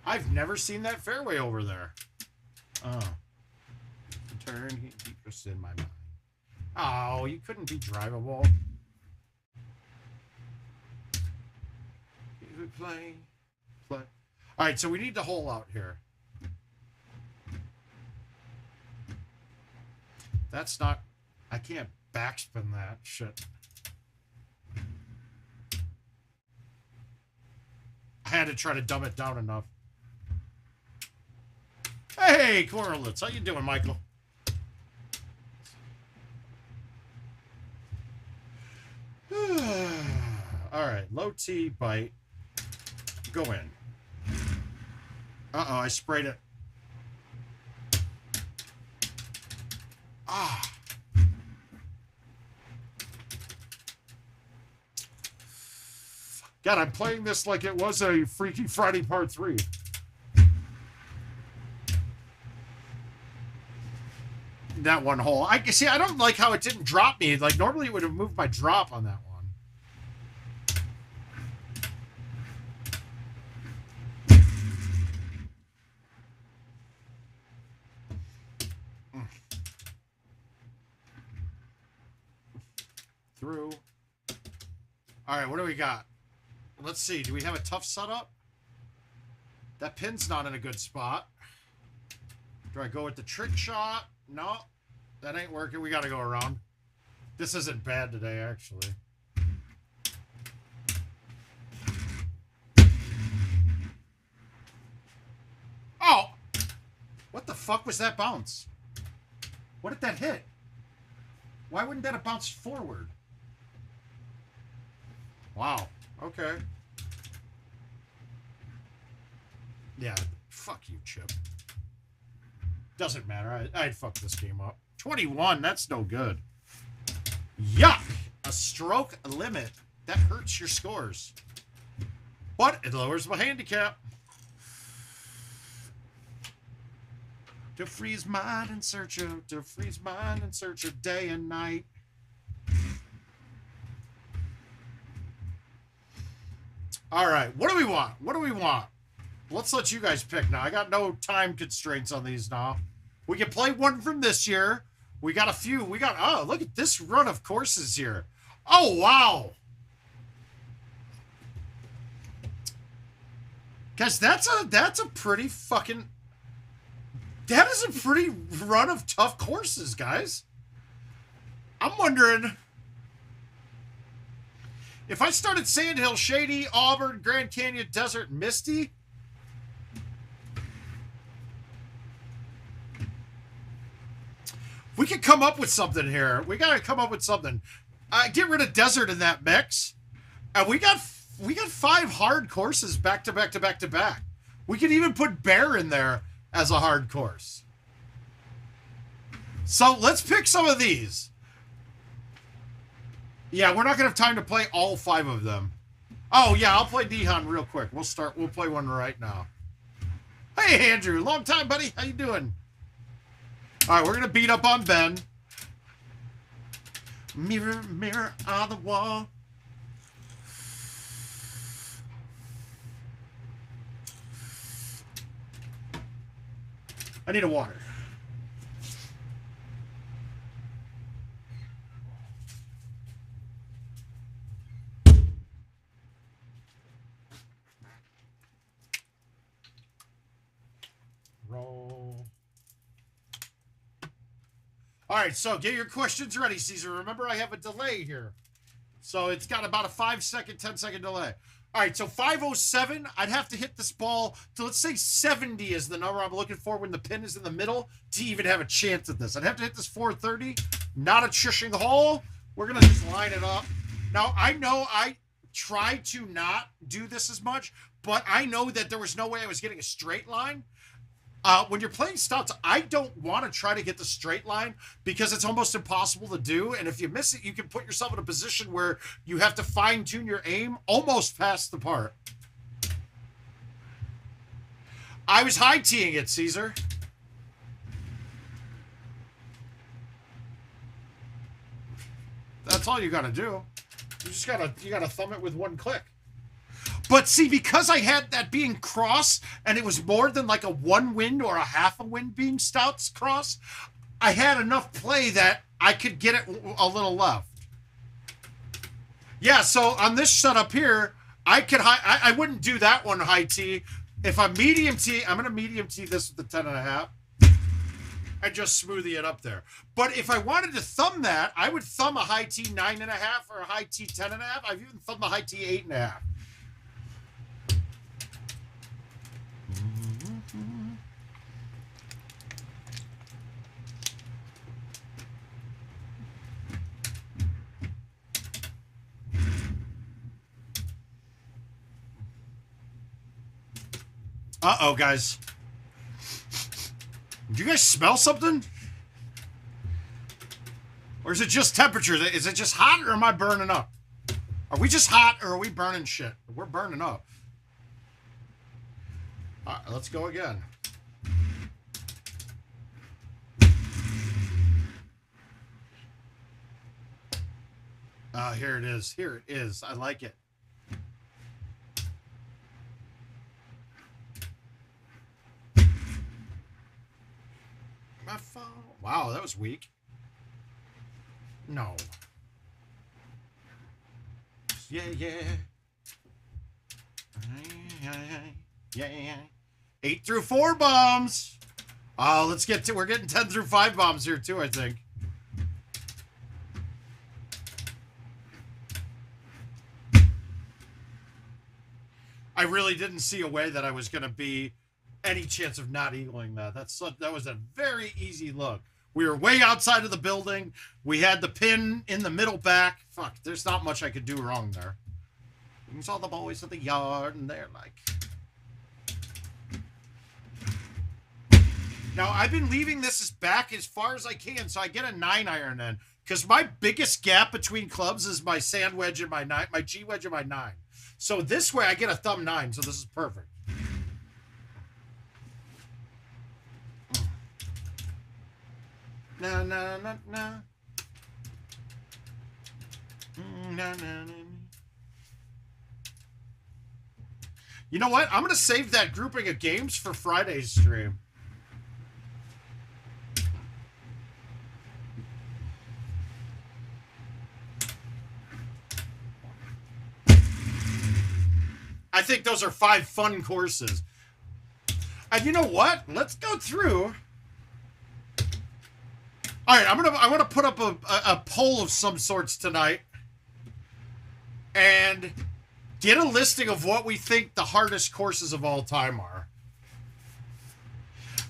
I've never seen that fairway over there. Oh. Turn, he just in my mind. Oh, you couldn't be drivable. Play. All right, so we need to hole out here. That's not... I can't backspin that shit. I had to try to dumb it down enough. Hey, Correlets. How you doing, Michael? All right, low T, bite. Go in. Uh-oh, I sprayed it. Ah. God, I'm playing this like it was a Freaky Friday Part 3. That one hole. I see. I don't like how it didn't drop me. Like normally it would have moved my drop on that one. Through. All right, what do we got? Let's see. Do we have a tough setup? That pin's not in a good spot. Do I go with the trick shot? No, that ain't working. We got to go around. This isn't bad today, actually. Oh! What the fuck was that bounce? What did that hit? Why wouldn't that have bounced forward? Wow. Okay. Yeah, fuck you, Chip. Doesn't matter. I'd fuck this game up. 21, that's no good. Yuck! A stroke limit. That hurts your scores. But it lowers my handicap. To freeze mind in search of day and night. All right, what do we want? What do we want? Let's let you guys pick now. I got no time constraints on these now. We can play one from this year. We got a few. We got, oh, look at this run of courses here. Oh, wow. Guys, that's a pretty fucking, that is a pretty run of tough courses, guys. I'm wondering if I started Sandhill, Shady, Auburn, Grand Canyon, Desert, Misty. We We could come up with something here. We got to come up with something. Get rid of desert in that mix. And we got 5 hard courses back to back to back to back. We could even put bear in there as a hard course. So let's pick some of these. Yeah, we're not going to have time to play all 5 of them. Oh, yeah, I'll play Dihan real quick. We'll play one right now. Hey, Andrew. Long time, buddy. How you doing? All right, we're going to beat up on Ben. Mirror, mirror on the wall. I need a water. Roll. All right, so get your questions ready, Caesar. Remember, I have a delay here. So it's got about a 5-second, 10-second delay. All right, so 507, I'd have to hit this ball to, let's say 70 is the number I'm looking for when the pin is in the middle to even have a chance at this. I'd have to hit this 430, not a chushing hole. We're going to just line it up. Now, I know I try to not do this as much, but I know that there was no way I was getting a straight line. When you're playing stouts, I don't want to try to get the straight line because it's almost impossible to do. And if you miss it, you can put yourself in a position where you have to fine tune your aim almost past the part. I was high teeing it, Caesar. That's all you got to do. You gotta thumb it with one click. But see, because I had that being cross, and it was more than like a 1 wind or a half a wind being stouts cross, I had enough play that I could get it a little left. Yeah, so on this setup here, I wouldn't do that one high tee. If I'm medium tee, I'm gonna medium tee this with the 10.5. And just smoothie it up there. But if I wanted to thumb that, I would thumb a high tee 9.5 or a high tee 10.5. I've even thumbed a high tee 8.5. Uh-oh, guys. Do you guys smell something? Or is it just temperature? Is it just hot or am I burning up? Are we just hot or are we burning shit? We're burning up. All right, let's go again. Here it is. Here it is. I like it. My phone. Wow, that was weak. No. Yeah, yeah. Yeah. 8 through 4 bombs. Oh, let's get to. We're getting 10 through 5 bombs here too, I think. I really didn't see a way that I was going to be any chance of not eagling that. That was a very easy look. We were way outside of the building. We had the pin in the middle back. Fuck, there's not much I could do wrong there. We saw the boys at the yard, and they're like... Now, I've been leaving this as back as far as I can, so I get a 9-iron in. Because my biggest gap between clubs is my sand wedge and my 9, my G wedge and my 9. So this way, I get a thumb 9, so this is perfect. Na na na na. Na na na. You know what? I'm gonna save that grouping of games for Friday's stream. I think those are 5 fun courses. And you know what? Let's go through. All right, I want to put up a poll of some sorts tonight and get a listing of what we think the hardest courses of all time are.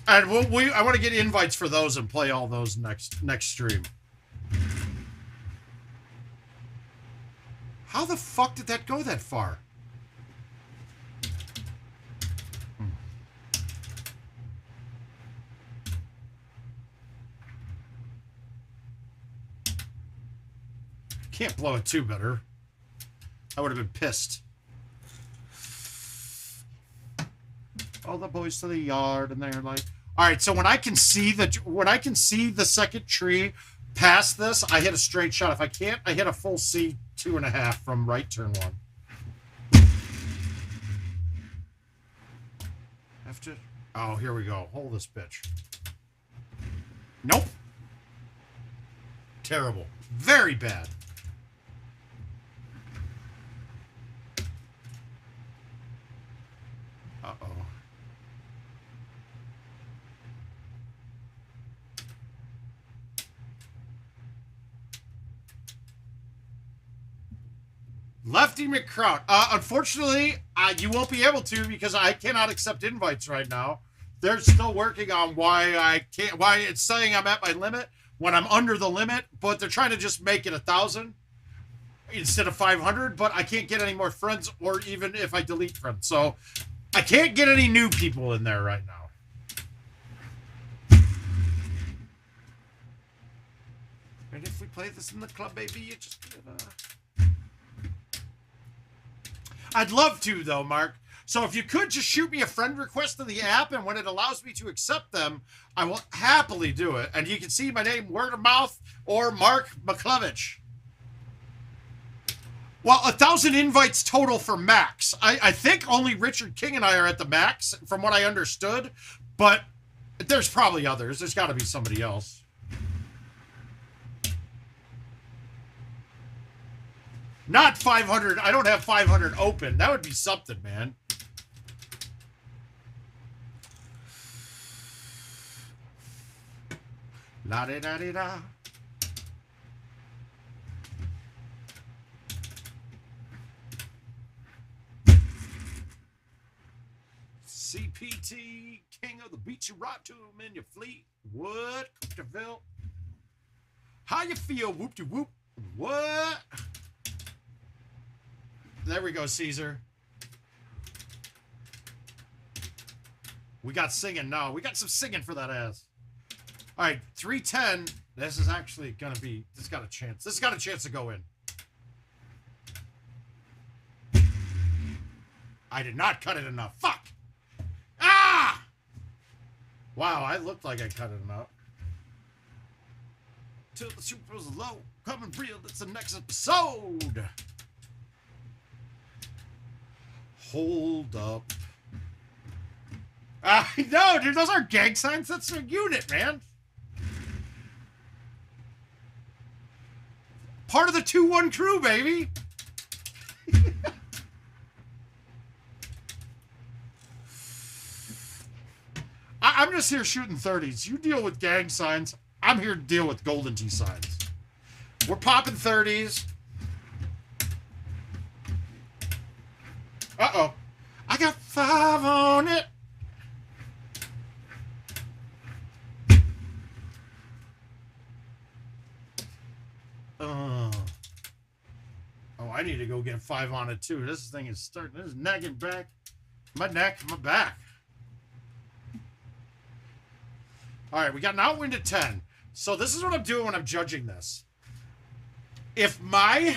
And I want to get invites for those and play all those next stream. How the fuck did that go that far? Can't blow it too better. I would have been pissed. All the boys to the yard, and they're like, all right. So when I can see the second tree past this, I hit a straight shot. If I can't, I hit a full C 2.5 from right turn 1. Have to. Oh, here we go. Hold this bitch. Nope. Terrible. Very bad. Uh-oh. Lefty McCrout. Unfortunately, you won't be able to because I cannot accept invites right now. They're still working on why I can't. Why it's saying I'm at my limit when I'm under the limit, but they're trying to just make it 1,000 instead of 500. But I can't get any more friends, or even if I delete friends, so I can't get any new people in there right now. And if we play this in the club, baby, you just I'd love to, though, Mark. So if you could just shoot me a friend request in the app, and when it allows me to accept them, I will happily do it. And you can see my name, word of mouth, or Marc Muklewicz. Well, 1,000 invites total for max. I think only Richard King and I are at the max, from what I understood. But there's probably others. There's got to be somebody else. Not 500. I don't have 500 open. That would be something, man. La-di-da-di-da. CPT, king of the beach, you rock to him in your fleet. What? Cookeville. How you feel? Whoop-de-whoop. What? There we go, Caesar. We got singing now. We got some singing for that ass. All right, 310. This is actually going to be... This got a chance. This got a chance to go in. I did not cut it enough. Fuck! Ah! Wow, I looked like I cut it enough. Till the super's low. Coming real. It's the next episode. Hold up. No, dude, those aren't gang signs. That's a unit, man. Part of the 2-1 crew, baby. I'm just here shooting 30s. You deal with gang signs. I'm here to deal with Golden Tee signs. We're popping 30s. Uh-oh. I got 5 on it. Oh, I need to go get 5 on it, too. This thing is starting. This is nagging back. My neck, my back. All right, we got an outwind at 10. So this is what I'm doing when I'm judging this. If my...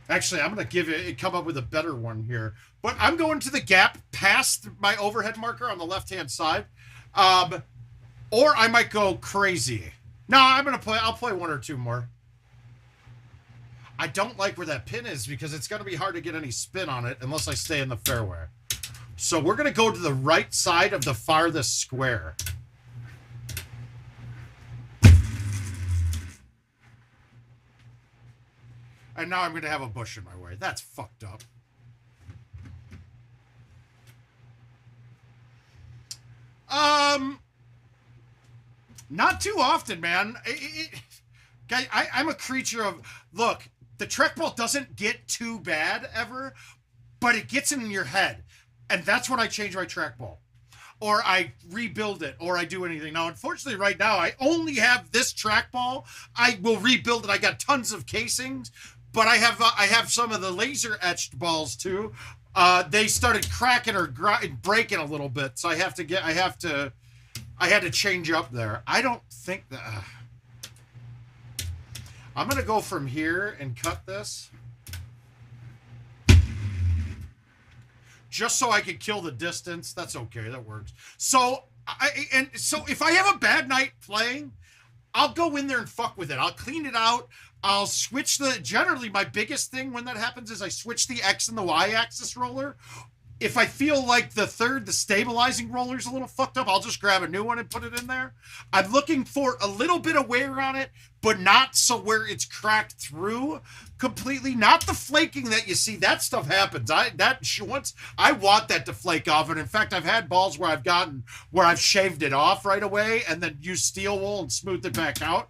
Actually, I'm going to come up with a better one here. But I'm going to the gap past my overhead marker on the left-hand side. Or I might go crazy. No, I'll play 1 or 2 more. I don't like where that pin is because it's going to be hard to get any spin on it unless I stay in the fairway. So we're going to go to the right side of the farthest square. And now I'm going to have a bush in my way. That's fucked up. Not too often, man. I'm a creature of... Look, the Trek ball doesn't get too bad ever, but it gets in your head. And that's when I change my trackball. Or I rebuild it, or I do anything. Now, unfortunately, right now, I only have this trackball. I will rebuild it. I got tons of casings, but I have some of the laser etched balls too. They started cracking or breaking a little bit, so I had to change up there. I don't think that. I'm gonna go from here and cut this. Just so I could kill the distance. That's okay. That works. So if I have a bad night playing, I'll go in there and fuck with it. I'll clean it out. I'll switch generally my biggest thing when that happens is I switch the X and the Y axis roller. If I feel like the stabilizing roller is a little fucked up, I'll just grab a new one and put it in there. I'm looking for a little bit of wear on it, but not so where it's cracked through completely. Not the flaking that you see. That stuff happens. I want that to flake off. And in fact, I've had balls where I've shaved it off right away and then used steel wool and smoothed it back out.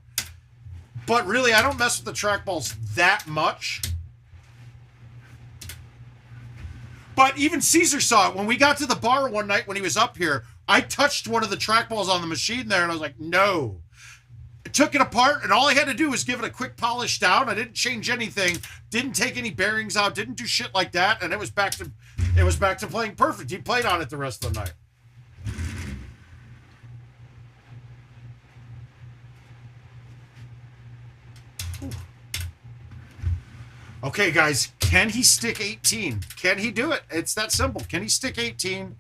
But really, I don't mess with the trackballs that much. But even Caesar saw it. When we got to the bar one night when he was up here, I touched one of the trackballs on the machine there, and I was like, no. I took it apart, and all I had to do was give it a quick polish down. I didn't change anything, didn't take any bearings out, didn't do shit like that, and it was back to playing perfect. He played on it the rest of the night. Okay, guys, can he stick 18? Can he do it? It's that simple. Can he stick 18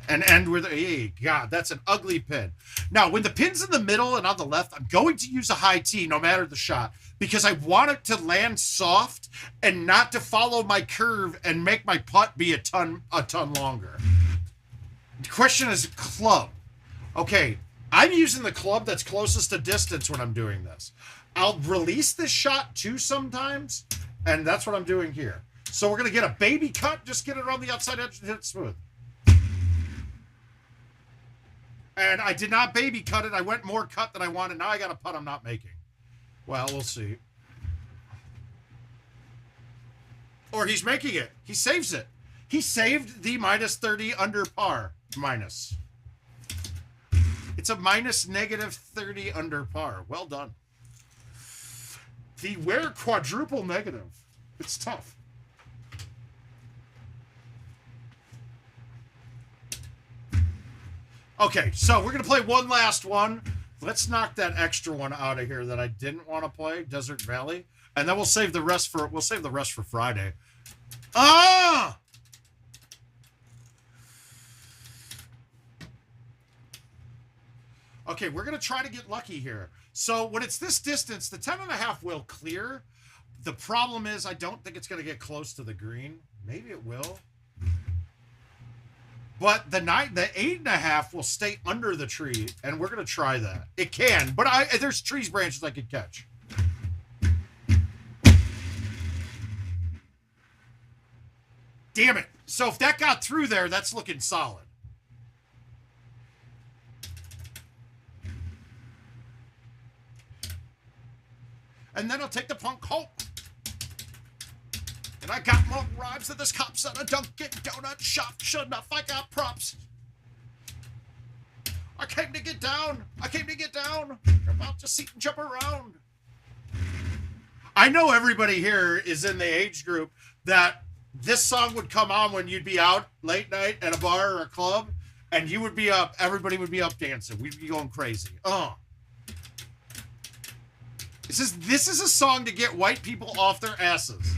and end with, hey, God, that's an ugly pin. Now, when the pin's in the middle and on the left, I'm going to use a high tee no matter the shot because I want it to land soft and not to follow my curve and make my putt be a ton longer. The question is club. Okay, I'm using the club that's closest to distance when I'm doing this. I'll release this shot too sometimes. And that's what I'm doing here. So we're going to get a baby cut. Just get it around the outside edge and hit it smooth. And I did not baby cut it. I went more cut than I wanted. Now I got a putt I'm not making. Well, we'll see. Or he's making it. He saves it. He saved the minus 30 under par. Minus. It's a minus negative 30 under par. Well done. The wear quadruple negative. It's tough. Okay, so we're going to play one last one. Let's knock that extra one out of here that I didn't want to play, Desert Valley. And then we'll save the rest for Friday. Ah! Okay, we're going to try to get lucky here. So when it's this distance, the 10.5 will clear. The problem is I don't think it's going to get close to the green. Maybe it will. But the 8.5 will stay under the tree, and we're going to try that. It can, but there's trees branches I could catch. Damn it. So if that got through there, that's looking solid. And then I'll take the punk home. And I got more rhymes than this cops at a Dunkin' Donut shop. Sure enough, I got props. I came to get down. I'm about to sit and jump around. I know everybody here is in the age group that this song would come on when you'd be out late night at a bar or a club, and you would be up, everybody would be up dancing. We'd be going crazy. This is a song to get white people off their asses.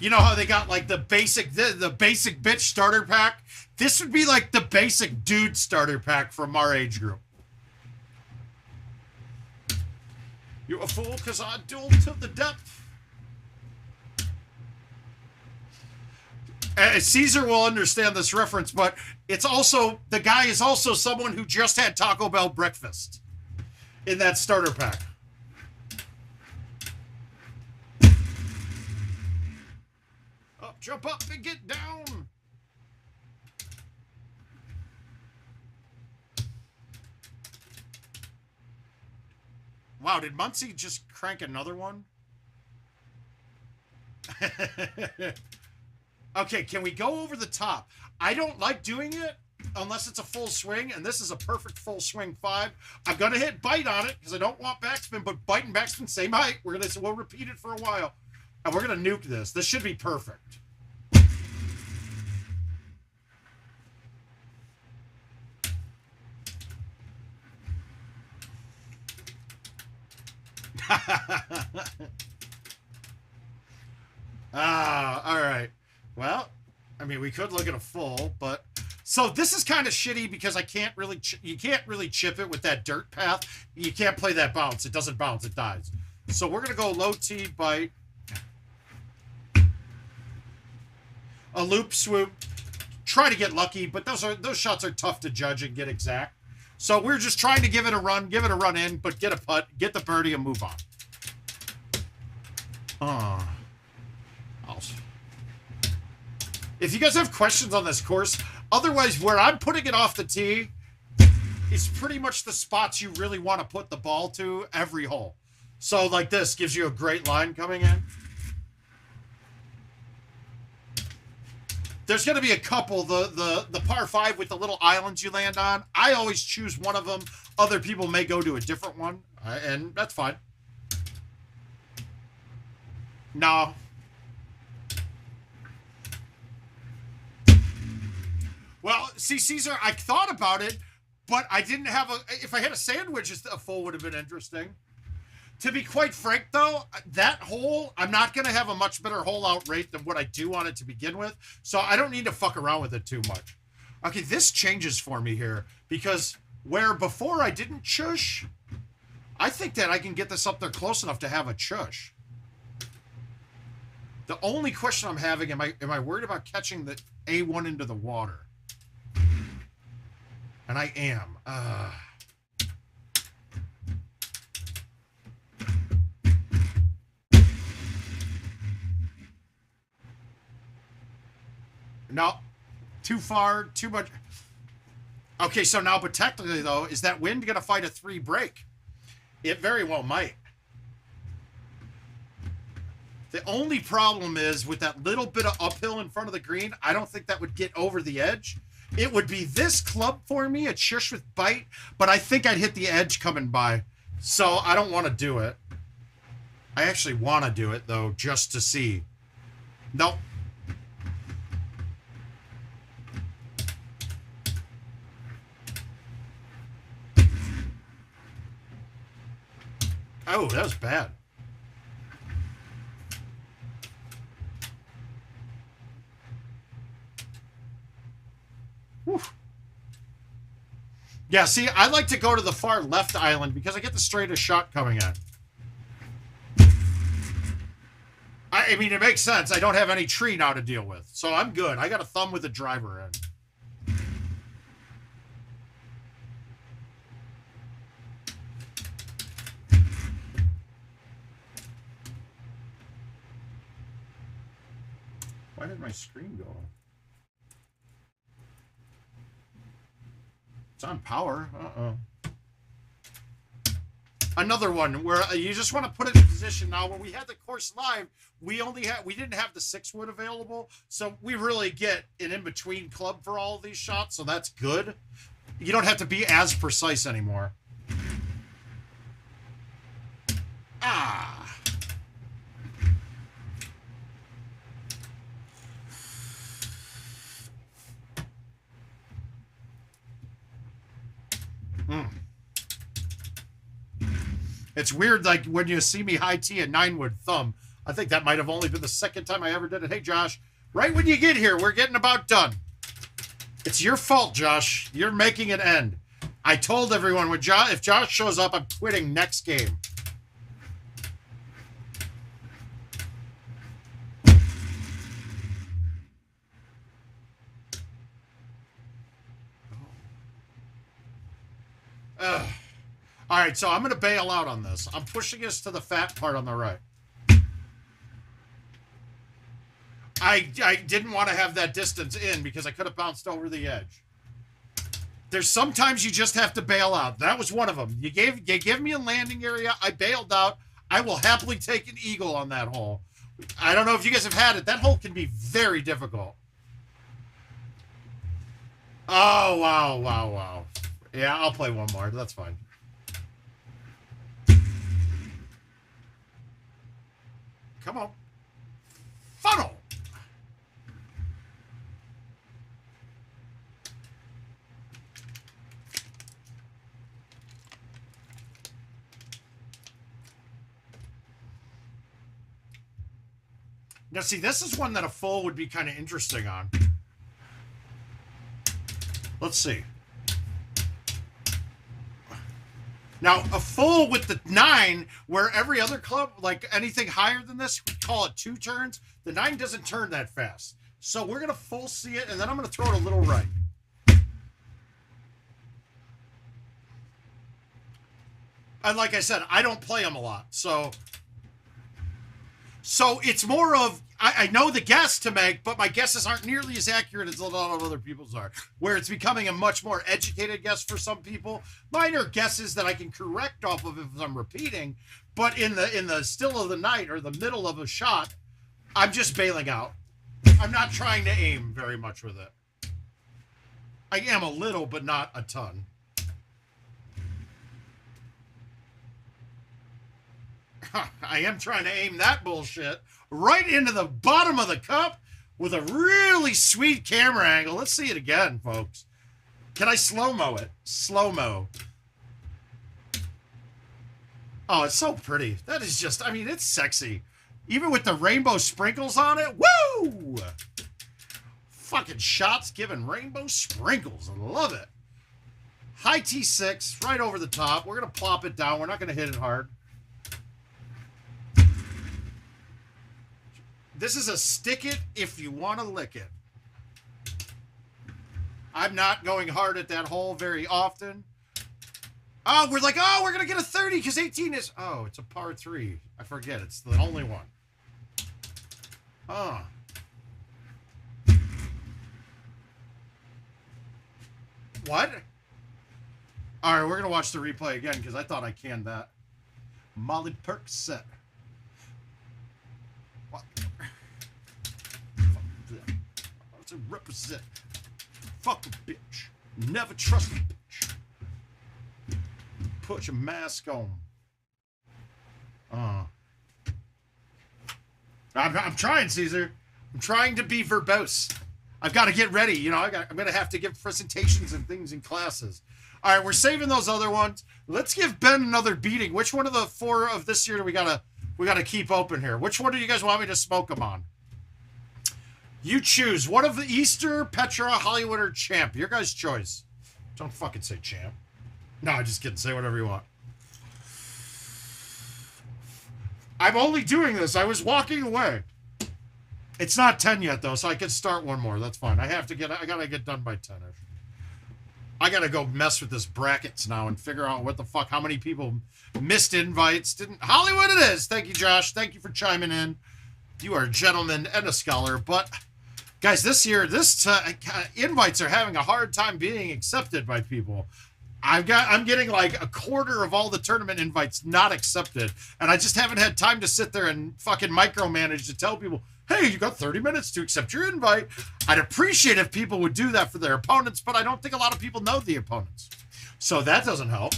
You know how they got like the basic bitch starter pack? This would be like the basic dude starter pack from our age group. You a fool because I duel to the depth. Caesar will understand this reference, but it's also, the guy is also someone who just had Taco Bell breakfast in that starter pack. Up, jump up and get down. Wow, did Muncie just crank another one? Okay, can we go over the top? I don't like doing it unless it's a full swing, and this is a perfect full swing 5. I'm going to hit bite on it because I don't want backspin, but bite and backspin, same height. We'll repeat it for a while, and we're going to nuke this. This should be perfect. All right. Well, I mean, we could look at a full, but so this is kind of shitty because I can't really you can't really chip it with that dirt path. You can't play that bounce. It doesn't bounce. It dies. So we're gonna go low T bite, a loop swoop, try to get lucky, but those shots are tough to judge and get exact. So we're just trying to give it a run in, but get a putt, get the birdie, and move on. If you guys have questions on this course, otherwise where I'm putting it off the tee is pretty much the spots you really want to put the ball to every hole. So like this gives you a great line coming in. There's going to be a couple, the par 5 with the little islands you land on. I always choose one of them. Other people may go to a different one, and that's fine. No. Well, see, Caesar, I thought about it, but I didn't have if I had a sandwich, a full would have been interesting. To be quite frank, though, that hole, I'm not going to have a much better hole out rate than what I do on it to begin with, so I don't need to fuck around with it too much. Okay, this changes for me here, because where before I didn't chush, I think that I can get this up there close enough to have a chush. The only question I'm having, am I worried about catching the A1 into the water? And I am. No, too far, too much. Okay, so now, but technically, though, is that wind going to fight a 3 break? It very well might. The only problem is with that little bit of uphill in front of the green, I don't think that would get over the edge. It would be this club for me, a shush with bite, but I think I'd hit the edge coming by. So I don't want to do it. I actually want to do it, though, just to see. Nope. Oh, that was bad. Whew. Yeah, see, I like to go to the far left island because I get the straightest shot coming in. I mean, it makes sense. I don't have any tree now to deal with, so I'm good. I got a thumb with the driver in. Why did my screen go off? It's on power. Another one where you just want to put it in position. Now, when we had the course live, we didn't have the 6-wood available, so we really get an in-between club for all of these shots, so that's good. You don't have to be as precise anymore. Ah. It's weird, like, when you see me high tee a 9-wood thumb. I think that might have only been the second time I ever did it. Hey, Josh, right when you get here, we're getting about done. It's your fault, Josh. You're making it end. I told everyone, if Josh shows up, I'm quitting next game. Ugh. All right, so I'm going to bail out on this. I'm pushing us to the fat part on the right. I didn't want to have that distance in because I could have bounced over the edge. There's sometimes you just have to bail out. That was one of them. You gave me a landing area. I bailed out. I will happily take an eagle on that hole. I don't know if you guys have had it. That hole can be very difficult. Oh, wow, wow, wow. Yeah, I'll play one more. That's fine. Come on. Funnel. Now, see, this is one that a full would be kind of interesting on. Let's see. Now, a full with the 9, where every other club, like anything higher than this, we call it 2 turns. The 9 doesn't turn that fast. So we're going to full see it, and then I'm going to throw it a little right. And like I said, I don't play them a lot. So it's more of, I know the guess to make, but my guesses aren't nearly as accurate as a lot of other people's are, where it's becoming a much more educated guess for some people. Mine are guesses that I can correct off of if I'm repeating, but in the still of the night or the middle of a shot, I'm just bailing out. I'm not trying to aim very much with it. I am a little, but not a ton. I am trying to aim that bullshit right into the bottom of the cup with a really sweet camera angle. Let's see it again, folks. Can I slow-mo it? Slow-mo. Oh, it's so pretty. That is just, I mean, it's sexy. Even with the rainbow sprinkles on it. Woo! Fucking shots giving rainbow sprinkles. I love it. High T6, right over the top. We're going to plop it down. We're not going to hit it hard. This is a stick it if you want to lick it. I'm not going hard at that hole very often. Oh, we're like, oh, we're going to get a 30 because 18 is... Oh, it's a par 3. I forget. It's the only one. Oh. What? All right, we're going to watch the replay again because I thought I canned that. Molly Percocet. What? To represent. Fuck a bitch. Never trust a bitch. Put your mask on. I'm trying, Caesar. I'm trying to be verbose. I've got to get ready. You know, I'm going to have to give presentations and things in classes. All right, we're saving those other ones. Let's give Ben another beating. Which one of the 4 of this year do we gotta keep open here? Which one do you guys want me to smoke them on? You choose. What of the Easter, Petra, Hollywood, or Champ? Your guys' choice. Don't fucking say Champ. No, I'm just kidding. Say whatever you want. I'm only doing this. I was walking away. It's not 10 yet, though, so I can start one more. That's fine. I gotta get done by 10-ish. I gotta go mess with this brackets now and figure out what the fuck, how many people missed invites. Hollywood it is. Thank you, Josh. Thank you for chiming in. You are a gentleman and a scholar, but... Guys, this year, invites are having a hard time being accepted by people. I'm getting like a quarter of all the tournament invites not accepted, and I just haven't had time to sit there and fucking micromanage to tell people, hey, you got 30 minutes to accept your invite. I'd appreciate if people would do that for their opponents, but I don't think a lot of people know the opponents. So that doesn't help.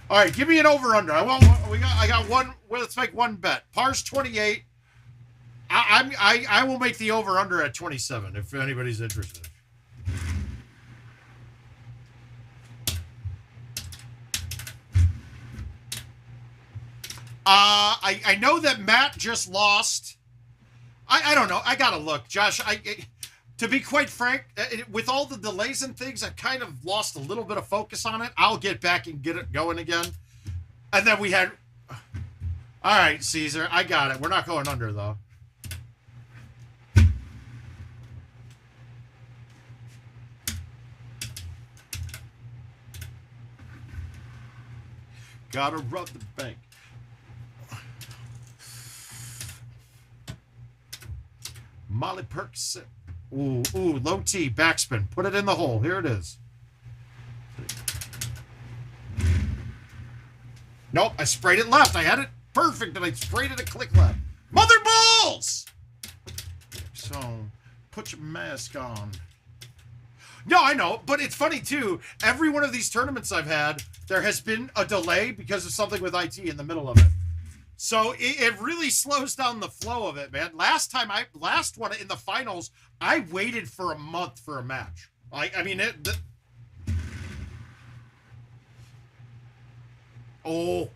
All right, give me an over-under. I got one. Well, let's make one bet. Par's 28. I will make the over-under at 27 if anybody's interested. I know that Matt just lost. I don't know. I gotta look, Josh. To be quite frank, with all the delays and things, I kind of lost a little bit of focus on it. I'll get back and get it going again. And then we had... All right, Caesar, I got it. We're not going under, though. Gotta rub the bank. Molly Percocet. Ooh, ooh, low T, backspin. Put it in the hole. Here it is. Nope, I sprayed it left. I had it perfect, and I sprayed it a click left. Mother balls! So, put your mask on. No, I know, but it's funny, too. Every one of these tournaments I've had, there has been a delay because of something with IT in the middle of it. So, it really slows down the flow of it, man. Last one in the finals, I waited for a month for a match. I mean, oh.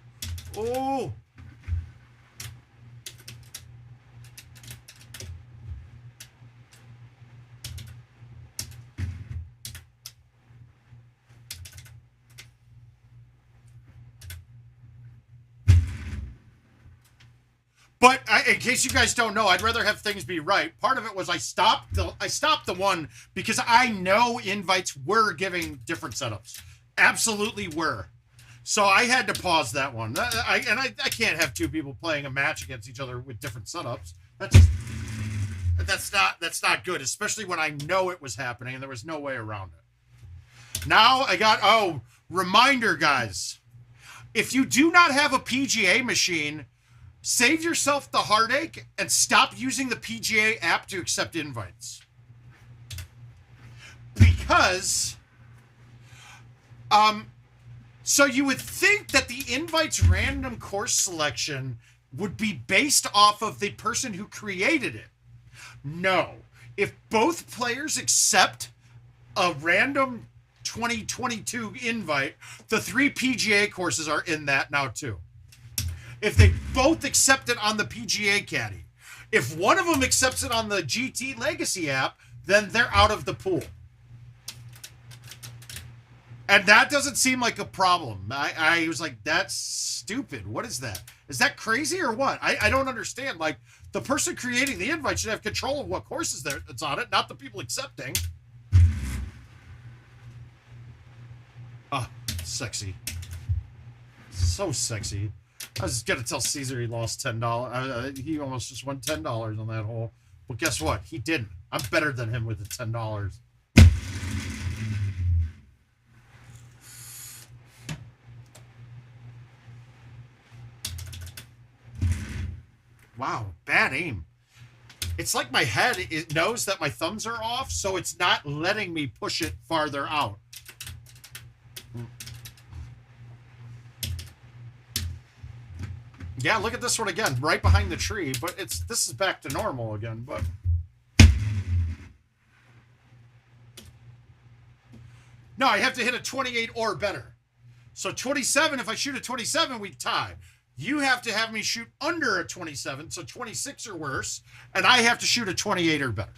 But in case you guys don't know, I'd rather have things be right. Part of it was I stopped the one because I know invites were giving different setups. Absolutely were. So I had to pause that one. I can't have two people playing a match against each other with different setups. That's not good, especially when I know it was happening and there was no way around it. Now I got reminder, guys. If you do not have a PGA machine, save yourself the heartache and stop using the PGA app to accept invites. Because so you would think that the invite's random course selection would be based off of the person who created it. No. If both players accept a random 2022 invite, the 3 PGA courses are in that now too. If they both accept it on the PGA Caddy. If one of them accepts it on the GT Legacy app, then they're out of the pool. And that doesn't seem like a problem. I was like, that's stupid. What is that? Is that crazy or what? I don't understand. Like, the person creating the invite should have control of what courses it's on it, not the people accepting. Ah, sexy. So sexy. I was going to tell Caesar he lost $10. He almost just won $10 on that hole. Well, guess what? He didn't. I'm better than him with the $10. Wow, bad aim. It's like my head, it knows that my thumbs are off, so it's not letting me push it farther out. Yeah, look at this one again, right behind the tree, but this is back to normal again, but no, I have to hit a 28 or better. So 27, if I shoot a 27, we tie. You have to have me shoot under a 27, so 26 or worse, and I have to shoot a 28 or better.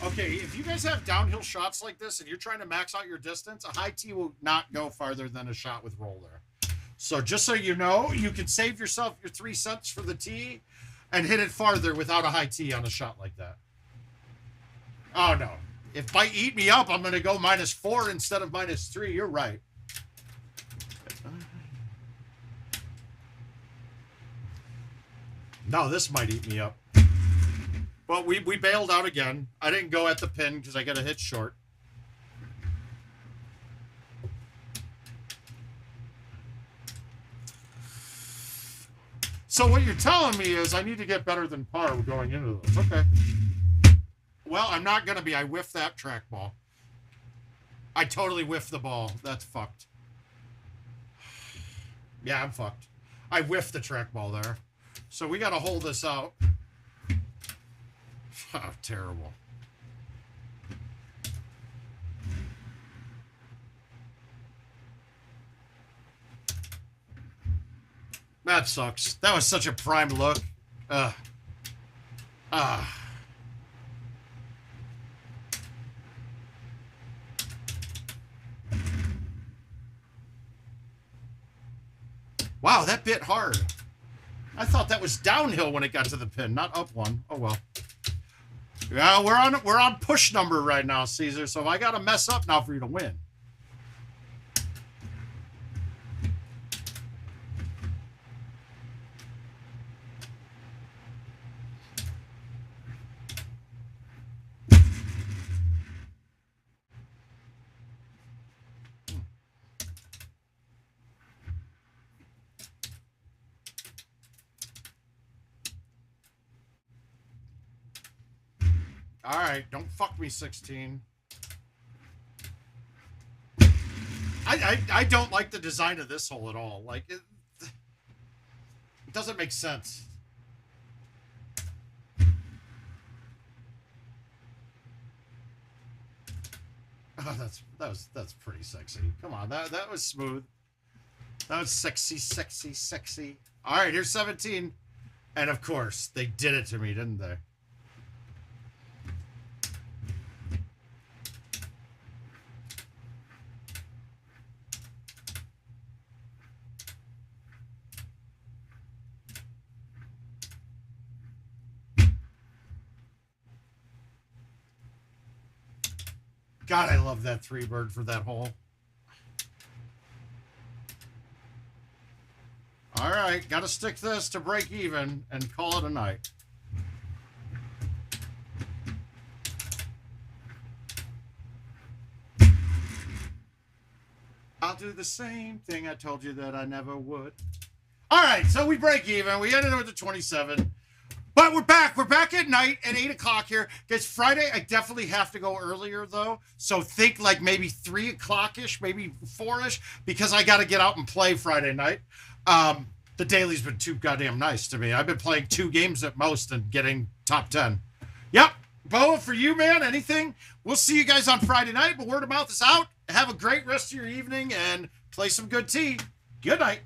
Okay, if you guys have downhill shots like this and you're trying to max out your distance, a high tee will not go farther than a shot with roll there. So just so you know, you can save yourself your 3 cents for the tee and hit it farther without a high tee on a shot like that. Oh, no. If by eat me up, I'm going to go -4 instead of -3. You're right. No, this might eat me up. But we bailed out again. I didn't go at the pin because I got a hit short. So what you're telling me is I need to get better than par going into this. Okay. Well, I'm not going to be. I whiffed that trackball. I totally whiffed the ball. That's fucked. Yeah, I'm fucked. I whiffed the trackball there. So we got to hold this out. Oh, terrible. That sucks. That was such a prime look. Wow, that bit hard. I thought that was downhill when it got to the pin, not up one. Oh well. Yeah, we're on push number right now, Caesar. So I got to mess up now for you to win. All right, don't fuck me, 16. I don't like the design of this hole at all. Like, it doesn't make sense. Oh, that's pretty sexy. Come on, that was smooth. That was sexy, sexy, sexy. All right, here's 17. And of course, they did it to me, didn't they? God, I love that 3-bird for that hole. All right, got to stick this to break even and call it a night. I'll do the same thing I told you that I never would. All right, so we break even. We ended with the 27. But we're back. We're back at night at 8 o'clock here. Guys, Friday, I definitely have to go earlier, though. So think like maybe 3 o'clock-ish, maybe 4-ish, because I got to get out and play Friday night. The daily's been too goddamn nice to me. I've been playing 2 games at most and getting top 10. Yep. BOA, for you, man, anything? We'll see you guys on Friday night, but word of mouth is out. Have a great rest of your evening and play some good tea. Good night.